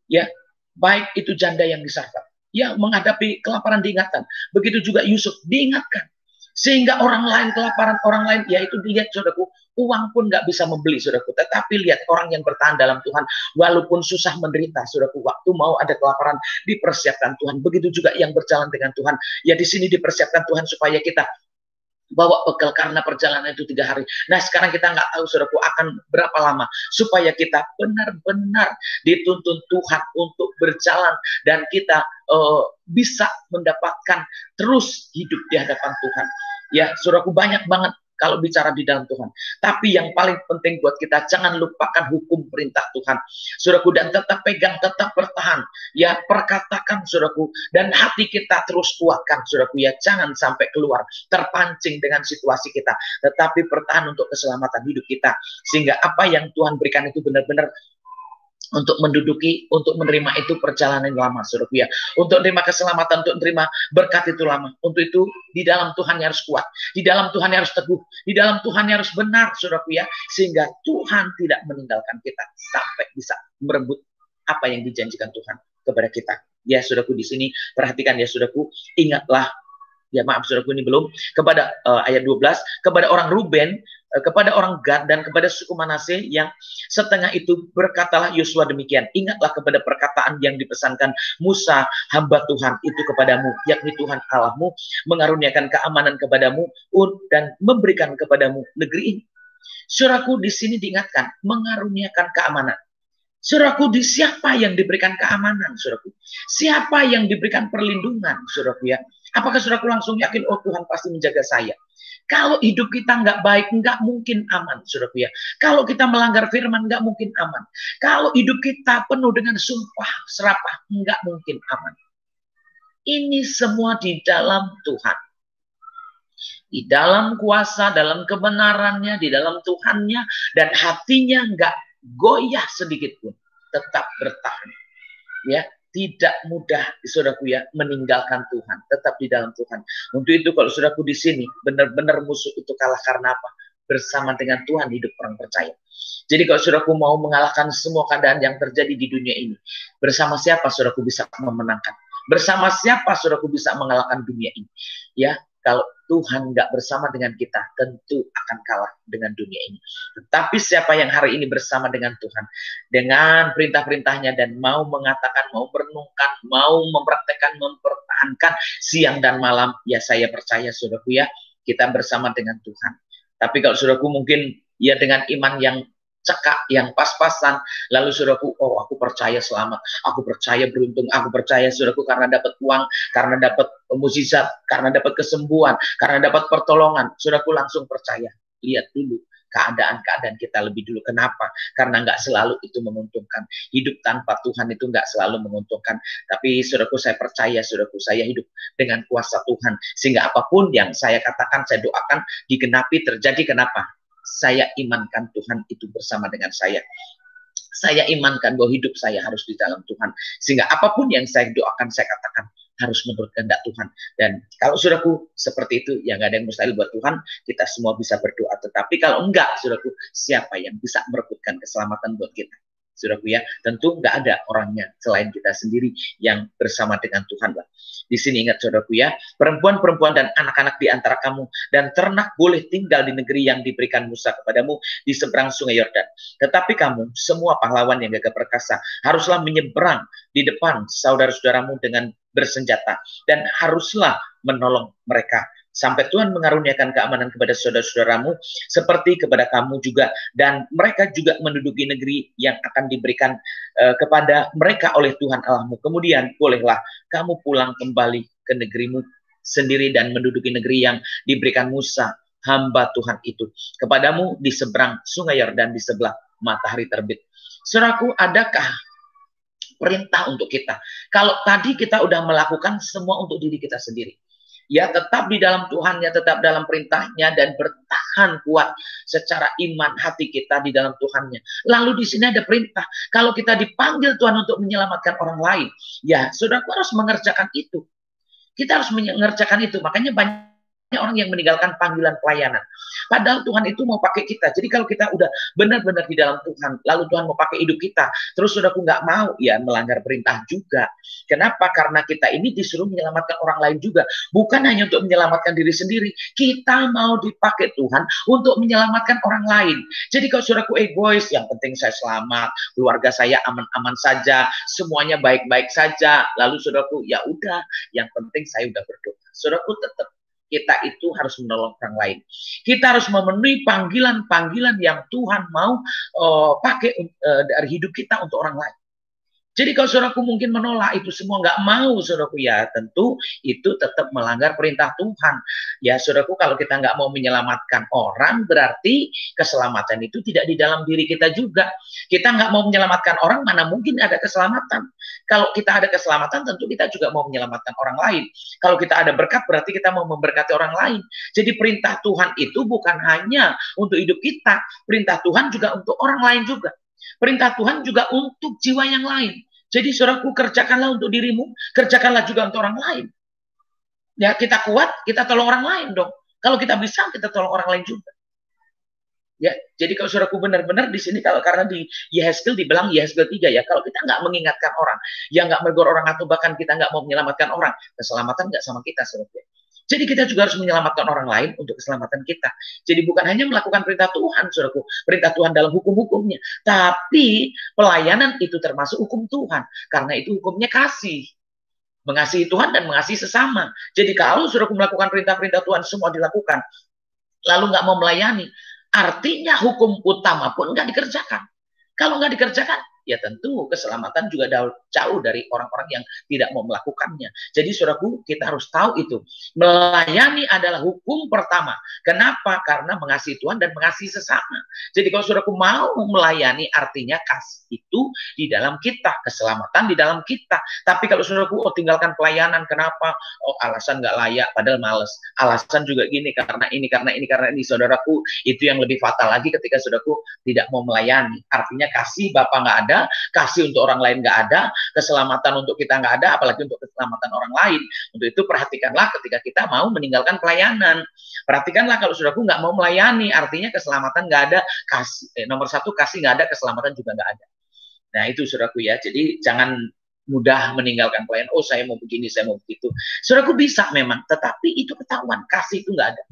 Ya, baik itu janda yang disarkan. Ya, menghadapi kelaparan diingatkan. Begitu juga Yusuf diingatkan. Sehingga orang lain kelaparan, orang lain, yaitu dilihat, saudaraku, uang pun nggak bisa membeli, saudaraku. Tetapi lihat orang yang bertahan dalam Tuhan, walaupun susah menderita, saudaraku, waktu mau ada kelaparan, dipersiapkan Tuhan. Begitu juga yang berjalan dengan Tuhan. Ya, di sini dipersiapkan Tuhan supaya kita bawa bekal karena perjalanan itu 3 hari. Nah, sekarang kita nggak tahu, saudaraku, akan berapa lama supaya kita benar-benar dituntun Tuhan untuk berjalan dan kita bisa mendapatkan terus hidup di hadapan Tuhan. Ya, saudaraku, banyak banget kalau bicara di dalam Tuhan. Tapi yang paling penting buat kita, jangan lupakan hukum perintah Tuhan, saudaraku, dan tetap pegang, tetap bertahan. Ya, perkatakan, saudaraku, dan hati kita terus kuatkan, saudaraku, ya. Jangan sampai keluar, terpancing dengan situasi kita, tetapi bertahan untuk keselamatan hidup kita. Sehingga apa yang Tuhan berikan itu benar-benar untuk menduduki, untuk menerima itu perjalanan lama, saudaraku ya. Untuk menerima keselamatan, untuk menerima berkat itu lama. Untuk itu di dalam Tuhan harus kuat, di dalam Tuhan harus teguh, di dalam Tuhan harus benar, saudaraku ya. Sehingga Tuhan tidak meninggalkan kita sampai bisa merebut apa yang dijanjikan Tuhan kepada kita. Ya, saudaraku, di sini perhatikan ya, saudaraku, ingatlah. Ya, maaf, saudaraku, ini belum. Kepada ayat 12, kepada orang Ruben, kepada orang Gad, dan kepada suku Manase yang setengah itu berkatalah Yosua demikian. Ingatlah kepada perkataan yang dipesankan Musa, hamba Tuhan itu kepadamu, yakni Tuhan Allahmu mengaruniakan keamanan kepadamu dan memberikan kepadamu negeri ini. Saudaraku, di sini diingatkan mengaruniakan keamanan. Saudaraku, di siapa yang diberikan keamanan, saudaraku? Siapa yang diberikan perlindungan, saudaraku ya? Apakah saudaraku langsung yakin, oh Tuhan pasti menjaga saya? Kalau hidup kita nggak baik, nggak mungkin aman, saudaraku ya. Kalau kita melanggar firman, nggak mungkin aman. Kalau hidup kita penuh dengan sumpah serapah, nggak mungkin aman. Ini semua di dalam Tuhan. Di dalam kuasa, dalam kebenarannya, di dalam Tuhannya, dan hatinya nggak goyah sedikit pun, tetap bertahan. Ya, tidak mudah, saudaraku ya, meninggalkan Tuhan, tetap di dalam Tuhan. Untuk itu kalau saudaraku di sini, benar-benar musuh itu kalah karena apa? Bersama dengan Tuhan hidup orang percaya. Jadi kalau saudaraku mau mengalahkan semua keadaan yang terjadi di dunia ini, bersama siapa saudaraku bisa memenangkan? Bersama siapa saudaraku bisa mengalahkan dunia ini? Ya, kalau Tuhan nggak bersama dengan kita, tentu akan kalah dengan dunia ini. Tetapi siapa yang hari ini bersama dengan Tuhan, dengan perintah-perintahnya, dan mau mengatakan, mau merenungkan, mau mempraktekkan, mempertahankan siang dan malam, ya saya percaya, saudaraku ya, kita bersama dengan Tuhan. Tapi kalau saudaraku mungkin ya dengan iman yang cekak, yang pas-pasan, lalu saudaraku, oh aku percaya selamat, aku percaya beruntung, aku percaya saudaraku karena dapat uang, karena dapat mukjizat, karena dapat kesembuhan, karena dapat pertolongan, saudaraku langsung percaya. Lihat dulu keadaan-keadaan kita lebih dulu. Kenapa? Karena nggak selalu itu menguntungkan. Hidup tanpa Tuhan itu nggak selalu menguntungkan. Tapi saudaraku, saya percaya, saudaraku, saya hidup dengan kuasa Tuhan. Sehingga apapun yang saya katakan, saya doakan, digenapi, terjadi. Kenapa? Saya imankan Tuhan itu bersama dengan saya. Saya imankan bahwa hidup saya harus di dalam Tuhan. Sehingga apapun yang saya doakan, saya katakan, harus menurut kehendak Tuhan. Dan kalau saudaraku seperti itu, ya nggak ada yang mustahil buat Tuhan, kita semua bisa berdoa. Tetapi kalau enggak, saudaraku, siapa yang bisa merebutkan keselamatan buat kita? Saudaraku ya, tentu nggak ada orangnya selain kita sendiri yang bersama dengan Tuhan lah. Di sini ingat saudaraku ya, perempuan-perempuan dan anak-anak di antara kamu dan ternak boleh tinggal di negeri yang diberikan Musa kepadamu di seberang sungai Yordan. Tetapi kamu, semua pahlawan yang gagah perkasa, haruslah menyeberang di depan saudara-saudaramu dengan bersenjata dan haruslah menolong mereka sampai Tuhan mengaruniakan keamanan kepada saudara-saudaramu seperti kepada kamu juga, dan mereka juga menduduki negeri yang akan diberikan kepada mereka oleh Tuhan Allahmu. Kemudian bolehlah kamu pulang kembali ke negerimu sendiri dan menduduki negeri yang diberikan Musa hamba Tuhan itu kepadamu di seberang sungai Yordan di sebelah matahari terbit. Saudaraku, adakah perintah untuk kita? Kalau tadi kita udah melakukan semua untuk diri kita sendiri, ya tetap di dalam Tuhan, ya tetap dalam perintahnya dan bertahan kuat secara iman hati kita di dalam Tuhannya. Lalu di sini ada perintah, kalau kita dipanggil Tuhan untuk menyelamatkan orang lain, ya saudara harus mengerjakan itu. Kita harus mengerjakan itu. Makanya banyak orang yang meninggalkan panggilan pelayanan. Padahal Tuhan itu mau pakai kita. Jadi kalau kita udah benar-benar di dalam Tuhan, lalu Tuhan mau pakai hidup kita, terus saudaraku nggak mau, ya melanggar perintah juga. Kenapa? Karena kita ini disuruh menyelamatkan orang lain juga. Bukan hanya untuk menyelamatkan diri sendiri. Kita mau dipakai Tuhan untuk menyelamatkan orang lain. Jadi kalau saudaraku egois, yang penting saya selamat, keluarga saya aman-aman saja, semuanya baik-baik saja. Lalu saudaraku, ya udah, yang penting saya udah berdoa. Saudaraku, tetap kita itu harus menolong orang lain. Kita harus memenuhi panggilan-panggilan yang Tuhan mau pakai dari hidup kita untuk orang lain. Jadi kalau saudaraku mungkin menolak itu semua, nggak mau saudaraku, ya tentu itu tetap melanggar perintah Tuhan. Ya saudaraku, kalau kita nggak mau menyelamatkan orang, berarti keselamatan itu tidak di dalam diri kita juga. Kita nggak mau menyelamatkan orang, mana mungkin ada keselamatan. Kalau kita ada keselamatan, tentu kita juga mau menyelamatkan orang lain. Kalau kita ada berkat, berarti kita mau memberkati orang lain. Jadi perintah Tuhan itu bukan hanya untuk hidup kita, perintah Tuhan juga untuk orang lain juga. Perintah Tuhan juga untuk jiwa yang lain. Jadi saudaraku, kerjakanlah untuk dirimu, kerjakanlah juga untuk orang lain. Ya, kita kuat, kita tolong orang lain dong. Kalau kita bisa, kita tolong orang lain juga. Ya, jadi kalau saudaraku benar-benar di sini, kalau karena di Yehezkel dibilang Yehezkel 3 ya, kalau kita nggak mengingatkan orang, ya nggak menegur orang atau bahkan kita nggak mau menyelamatkan orang, keselamatan nggak sama kita saudaraku. Jadi kita juga harus menyelamatkan orang lain untuk keselamatan kita. Jadi bukan hanya melakukan perintah Tuhan, saudaraku, perintah Tuhan dalam hukum-hukumnya, tapi pelayanan itu termasuk hukum Tuhan, karena itu hukumnya kasih. Mengasihi Tuhan dan mengasihi sesama. Jadi kalau saudaraku melakukan perintah-perintah Tuhan semua dilakukan, lalu nggak mau melayani, artinya hukum utama pun nggak dikerjakan. Kalau nggak dikerjakan, ya tentu keselamatan juga jauh dari orang-orang yang tidak mau melakukannya. Jadi saudaraku, kita harus tahu itu. Melayani adalah hukum pertama. Kenapa? Karena mengasihi Tuhan dan mengasihi sesama. Jadi kalau saudaraku mau melayani, artinya kasih itu di dalam kita, keselamatan di dalam kita. Tapi kalau saudaraku, tinggalkan pelayanan, kenapa? Alasan nggak layak, padahal males. Alasan juga gini, karena ini, saudaraku, itu yang lebih fatal lagi ketika saudaraku tidak mau melayani. Artinya kasih Bapak nggak ada, kasih untuk orang lain nggak ada, keselamatan untuk kita nggak ada, apalagi untuk keselamatan orang lain. Untuk itu perhatikanlah ketika kita mau meninggalkan pelayanan. Perhatikanlah kalau saudaraku nggak mau melayani, artinya keselamatan nggak ada, kasih nomor satu kasih nggak ada, keselamatan juga nggak ada. Nah itu saudaraku ya, jadi jangan mudah meninggalkan pelayanan. Oh saya mau begini, saya mau begitu. Saudaraku bisa memang, tetapi itu ketahuan, kasih itu nggak ada.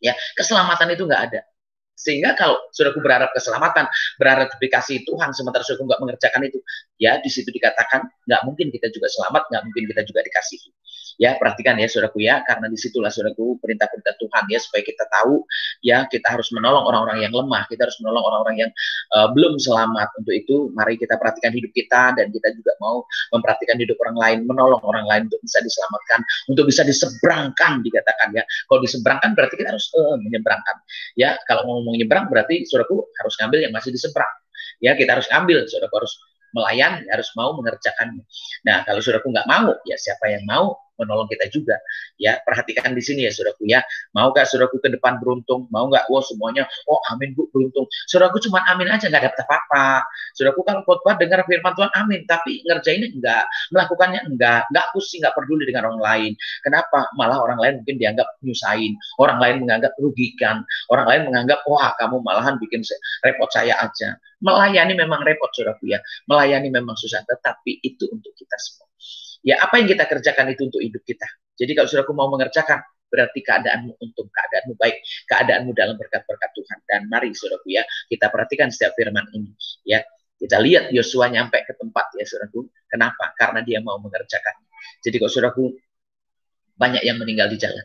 Ya, keselamatan itu nggak ada. Sehingga kalau saudaraku berharap keselamatan, berharap dikasih Tuhan, sementara saudaraku nggak mengerjakan itu, ya di situ dikatakan nggak mungkin kita juga selamat, nggak mungkin kita juga dikasihi. Ya, perhatikan ya saudaraku ya, karena disitulah saudaraku perintah-perintah Tuhan ya, supaya kita tahu ya kita harus menolong orang-orang yang lemah, kita harus menolong orang-orang yang belum selamat. Untuk itu mari kita perhatikan hidup kita, dan kita juga mau memperhatikan hidup orang lain, menolong orang lain untuk bisa diselamatkan, untuk bisa diseberangkan dikatakan ya. Kalau diseberangkan berarti kita harus menyeberangkan. Ya, kalau mau menyeberang berarti saudaraku harus ngambil yang masih diseberang. Ya, kita harus ambil, saudaraku harus melayani, harus mau mengerjakannya. Nah, kalau saudaraku nggak mau, ya siapa yang mau menolong kita juga? Ya, perhatikan di sini ya saudaraku ya. Mau nggak saudaraku ke depan beruntung? Mau nggak? Wah, semuanya, oh amin Bu, beruntung. Saudaraku cuma amin aja, nggak dapat apa-apa. Saudaraku kalau khotbah dengar firman Tuhan amin, tapi ngerjainnya enggak, melakukannya enggak pusing, nggak peduli dengan orang lain. Kenapa? Malah orang lain mungkin dianggap nyusahin, orang lain menganggap rugikan, orang lain menganggap, wah kamu malahan bikin repot saya aja. Melayani memang repot saudaraku ya, melayani memang susah, tetapi itu untuk kita semua. Ya, apa yang kita kerjakan itu untuk hidup kita. Jadi kalau saudaraku mau mengerjakan, berarti keadaanmu untung, keadaanmu baik, keadaanmu dalam berkat-berkat Tuhan. Dan mari saudaraku ya, kita perhatikan setiap firman ini. Ya, kita lihat Yosua nyampe ke tempat ya saudaraku. Kenapa? Karena dia mau mengerjakan. Jadi kalau saudaraku, banyak yang meninggal di jalan.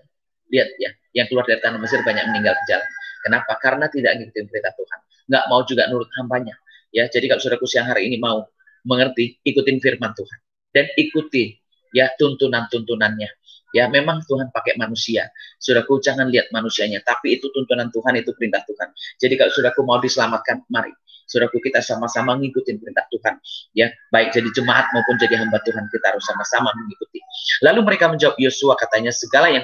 Lihat ya, yang keluar dari tanah Mesir banyak meninggal di jalan. Kenapa? Karena tidak ngikutin perintah Tuhan. Nggak mau juga nurut hambanya. Ya, jadi kalau saudaraku siang hari ini mau mengerti, ikutin firman Tuhan. Dan ikuti ya tuntunan-tuntunannya. Ya, memang Tuhan pakai manusia. Saudaraku jangan lihat manusianya, tapi itu tuntunan Tuhan, itu perintah Tuhan. Jadi kalau saudaraku mau diselamatkan, mari saudaraku kita sama-sama ngikutin perintah Tuhan. Ya, baik jadi jemaat maupun jadi hamba Tuhan, kita harus sama-sama mengikuti. Lalu mereka menjawab Yosua, katanya, segala yang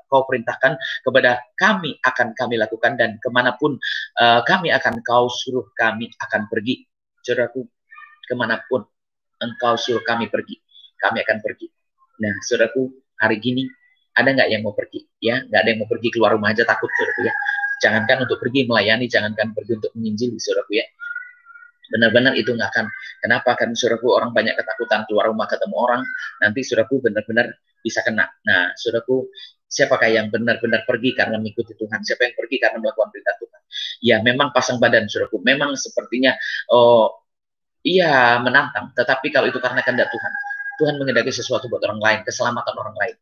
kau perintahkan kepada kami akan kami lakukan, dan kemanapun kami akan kau suruh kami akan pergi. Saudaraku, kemanapun engkau suruh kami pergi, kami akan pergi. Nah, saudaraku, hari gini ada nggak yang mau pergi? Ya, nggak ada yang mau pergi keluar rumah aja takut, saudaraku ya. Jangankan untuk pergi melayani, jangankan pergi untuk menginjili, saudaraku ya. Benar-benar itu nggak akan. Kenapa? Kan saudaraku, orang banyak ketakutan keluar rumah ketemu orang, nanti saudaraku benar-benar bisa kena. Nah, saudaraku, siapakah yang benar-benar pergi karena mengikuti Tuhan? Siapa yang pergi karena melakukan perintah Tuhan? Ya, memang pasang badan, saudaraku. Memang sepertinya, iya menantang, tetapi kalau itu karena kehendak Tuhan, Tuhan menghendaki sesuatu buat orang lain, keselamatan orang lain,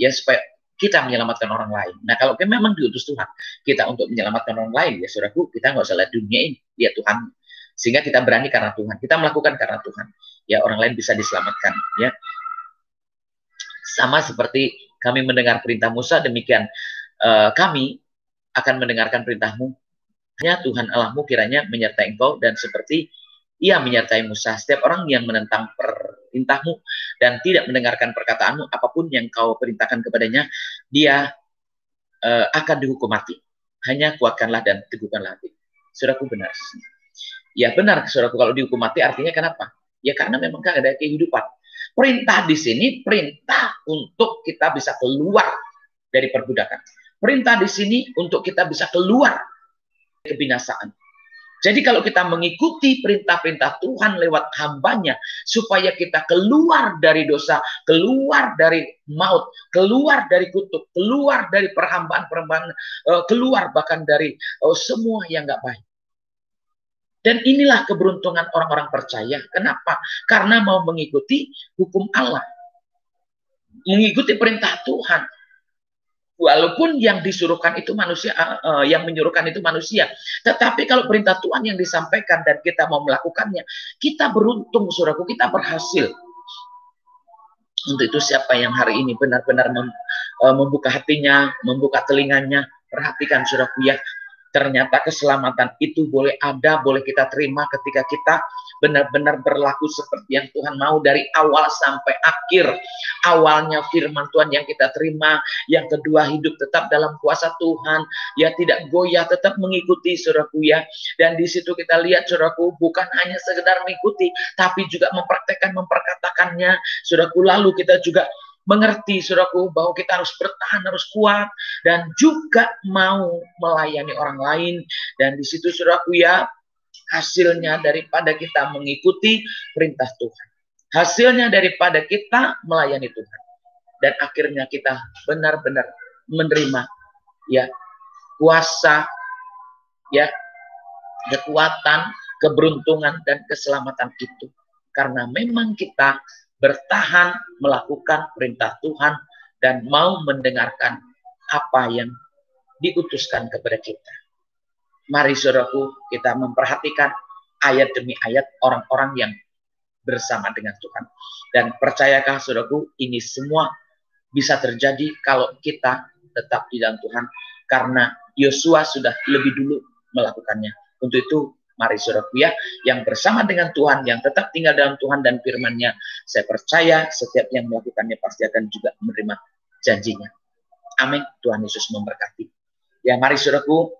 ya supaya kita menyelamatkan orang lain. Nah, kalau memang diutus Tuhan kita untuk menyelamatkan orang lain, ya saudaraku, kita nggak usah lihat dunia ini, lihat Tuhan, sehingga kita berani karena Tuhan, kita melakukan karena Tuhan, ya orang lain bisa diselamatkan. Ya, sama seperti kami mendengar perintah Musa, demikian kami akan mendengarkan perintahmu. Hanya Tuhan Allahmu kiranya menyertai engkau, dan seperti Ia menyertai Musa. Setiap orang yang menentang perintahmu dan tidak mendengarkan perkataanmu, apapun yang kau perintahkan kepadanya, dia akan dihukum mati. Hanya kuatkanlah dan teguhkanlah hati. Saudaraku, benar. Ya benar, saudaraku, kalau dihukum mati artinya kenapa? Ya karena memang gak ada kehidupan. Perintah di sini perintah untuk kita bisa keluar dari perbudakan. Perintah di sini untuk kita bisa keluar dari kebinasaan. Jadi kalau kita mengikuti perintah-perintah Tuhan lewat hambanya, supaya kita keluar dari dosa, keluar dari maut, keluar dari kutuk, keluar dari perhambaan-perhambaan, keluar bahkan dari semua yang gak baik. Dan inilah keberuntungan orang-orang percaya. Kenapa? Karena mau mengikuti hukum Allah. Mengikuti perintah Tuhan. Walaupun yang disuruhkan itu manusia, yang menyuruhkan itu manusia. Tetapi kalau perintah Tuhan yang disampaikan dan kita mau melakukannya, kita beruntung, saudaraku, kita berhasil. Untuk itu siapa yang hari ini benar-benar membuka hatinya, membuka telinganya, perhatikan saudaraku ya. Ternyata keselamatan itu boleh ada, boleh kita terima ketika kita benar-benar berlaku seperti yang Tuhan mau dari awal sampai akhir. Awalnya firman Tuhan yang kita terima, yang kedua hidup tetap dalam kuasa Tuhan, ya tidak goyah, tetap mengikuti, saudaraku ya. Dan di situ kita lihat, saudaraku, bukan hanya sekedar mengikuti, tapi juga mempraktekkan, memperkatakannya, saudaraku. Lalu kita juga mengerti, saudaraku, bahwa kita harus bertahan, harus kuat, dan juga mau melayani orang lain. Dan di situ, saudaraku ya, hasilnya daripada kita mengikuti perintah Tuhan, hasilnya daripada kita melayani Tuhan, dan akhirnya kita benar-benar menerima ya kuasa, ya kekuatan, keberuntungan, dan keselamatan itu karena memang kita bertahan melakukan perintah Tuhan dan mau mendengarkan apa yang diutuskan kepada kita. Mari saudaraku, kita memperhatikan ayat demi ayat orang-orang yang bersama dengan Tuhan. Dan percayakah saudaraku, ini semua bisa terjadi kalau kita tetap di dalam Tuhan, karena Yosua sudah lebih dulu melakukannya. Untuk itu, mari saudaraku ya, yang bersama dengan Tuhan, yang tetap tinggal dalam Tuhan dan firman-Nya, saya percaya setiap yang melakukannya pasti akan juga menerima janjinya. Amin. Tuhan Yesus memberkati. Ya, mari saudaraku,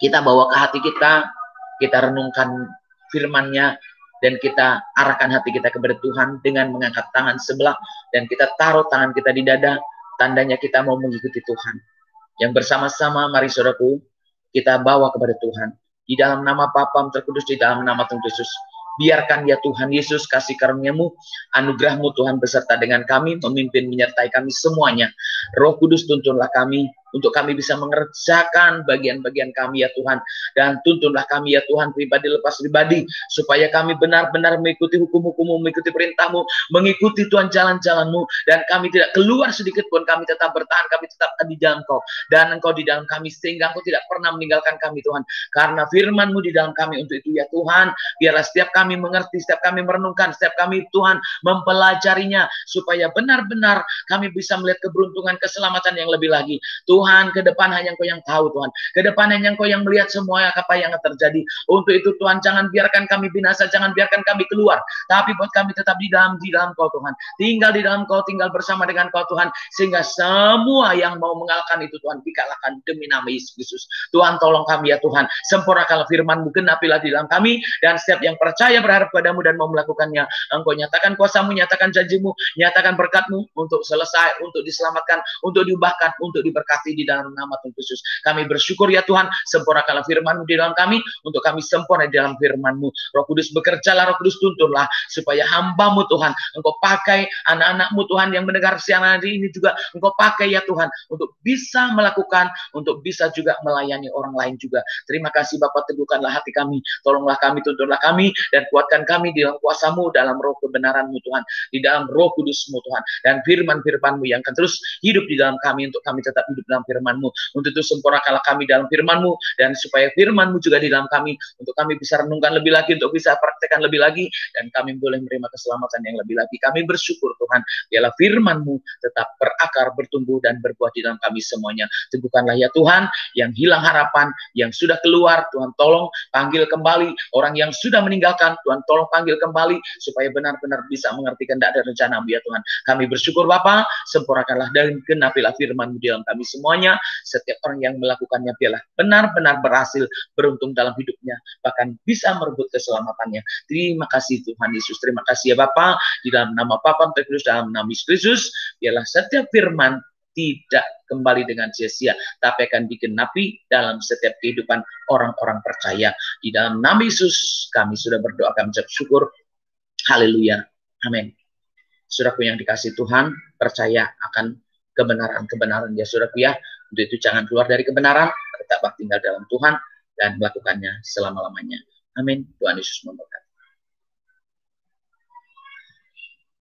kita bawa ke hati kita renungkan firman-Nya, dan kita arahkan hati kita kepada Tuhan dengan mengangkat tangan sebelah, dan kita taruh tangan kita di dada, tandanya kita mau mengikuti Tuhan. Yang bersama-sama, mari saudaraku, kita bawa kepada Tuhan. Di dalam nama Bapa Terkudus, di dalam nama Tuhan Yesus, biarkan ya Tuhan Yesus, kasih karunia-Mu, anugerah-Mu Tuhan beserta dengan kami, memimpin menyertai kami semuanya. Roh Kudus, tuntunlah kami, untuk kami bisa mengerjakan bagian-bagian kami ya Tuhan. Dan tuntunlah kami ya Tuhan, pribadi lepas pribadi, supaya kami benar-benar mengikuti hukum-hukum-Mu, mengikuti perintah-Mu, mengikuti Tuhan jalan-jalan-Mu, dan kami tidak keluar sedikit pun, kami tetap bertahan, kami tetap di dalam Engkau, dan Engkau di dalam kami, sehingga Engkau tidak pernah meninggalkan kami Tuhan, karena firman-Mu di dalam kami. Untuk itu ya Tuhan, biarlah setiap kami mengerti, setiap kami merenungkan, setiap kami Tuhan mempelajarinya, supaya benar-benar kami bisa melihat keberuntungan, keselamatan yang lebih lagi. Tuhan, ke depan hanya Engkau yang tahu Tuhan. Ke depan hanya Engkau yang melihat semua apa yang terjadi. Untuk itu Tuhan, jangan biarkan kami binasa, jangan biarkan kami keluar. Tapi buat kami tetap di dalam Kau Tuhan. Tinggal di dalam Kau, tinggal bersama dengan Kau Tuhan. Sehingga semua yang mau mengalahkan itu Tuhan, dikalahkan demi nama Yesus Kristus. Tuhan, tolong kami ya Tuhan. Sempurnakanlah firman-Mu, genapilah di dalam kami. Dan setiap yang percaya berharap padamu dan mau melakukannya, Engkau nyatakan kuasa-Mu, nyatakan janji-Mu, nyatakan berkat-Mu untuk selesai, untuk diselamatkan, untuk diubahkan, untuk diberkati di dalam nama Tuhan Yesus. Kami bersyukur ya Tuhan, sempurnakanlah firman-Mu di dalam kami, untuk kami sempurna di dalam firman-Mu. Roh Kudus bekerjalah, Roh Kudus tuntunlah, supaya hamba-Mu Tuhan, Engkau pakai anak-anak-Mu Tuhan yang mendengar siaran hari ini juga, Engkau pakai ya Tuhan, untuk bisa melakukan, untuk bisa juga melayani orang lain juga. Terima kasih Bapak, teguhkanlah hati kami, tolonglah kami, tuntunlah kami, dan kuatkan kami di dalam kuasa-Mu, dalam roh kebenaran-Mu Tuhan, di dalam Roh Kudus-Mu Tuhan, dan firman-firman-Mu yang akan terus hidup di dalam kami, untuk kami tetap hidup dalam firman-Mu. Untuk itu sempurnakanlah kami dalam firman-Mu, dan supaya firman-Mu juga di dalam kami, untuk kami bisa renungkan lebih lagi, untuk bisa praktekkan lebih lagi, dan kami boleh menerima keselamatan yang lebih lagi. Kami bersyukur Tuhan, biarlah firman-Mu tetap berakar, bertumbuh, dan berbuah di dalam kami semuanya. Teguhkanlah ya Tuhan, yang hilang harapan, yang sudah keluar, Tuhan tolong panggil kembali. Orang yang sudah meninggalkan, Tuhan tolong panggil kembali, supaya benar-benar bisa mengerti kehendak dan rencana-Mu ya Tuhan. Kami bersyukur Bapa, sempurnakanlah dan genapilah firman-Mu di dalam kami semuanya. Setiap orang yang melakukannya biarlah benar-benar berhasil, beruntung dalam hidupnya, bahkan bisa merebut keselamatannya. Terima kasih Tuhan Yesus, terima kasih ya Bapa, di dalam nama Bapa Terkudus, dalam nama Yesus Kristus, biarlah setiap firman tidak kembali dengan sia-sia, tapi akan digenapi dalam setiap kehidupan orang-orang percaya. Di dalam nama Yesus kami sudah berdoa, kami ucap syukur. Haleluya. Amin. Saudaraku yang dikasih Tuhan, percaya akan kebenaran-kebenaran ya saudaraku ya. Untuk itu jangan keluar dari kebenaran, tetap tinggal dalam Tuhan dan melakukannya selama-lamanya. Amin. Tuhan Yesus memberkati.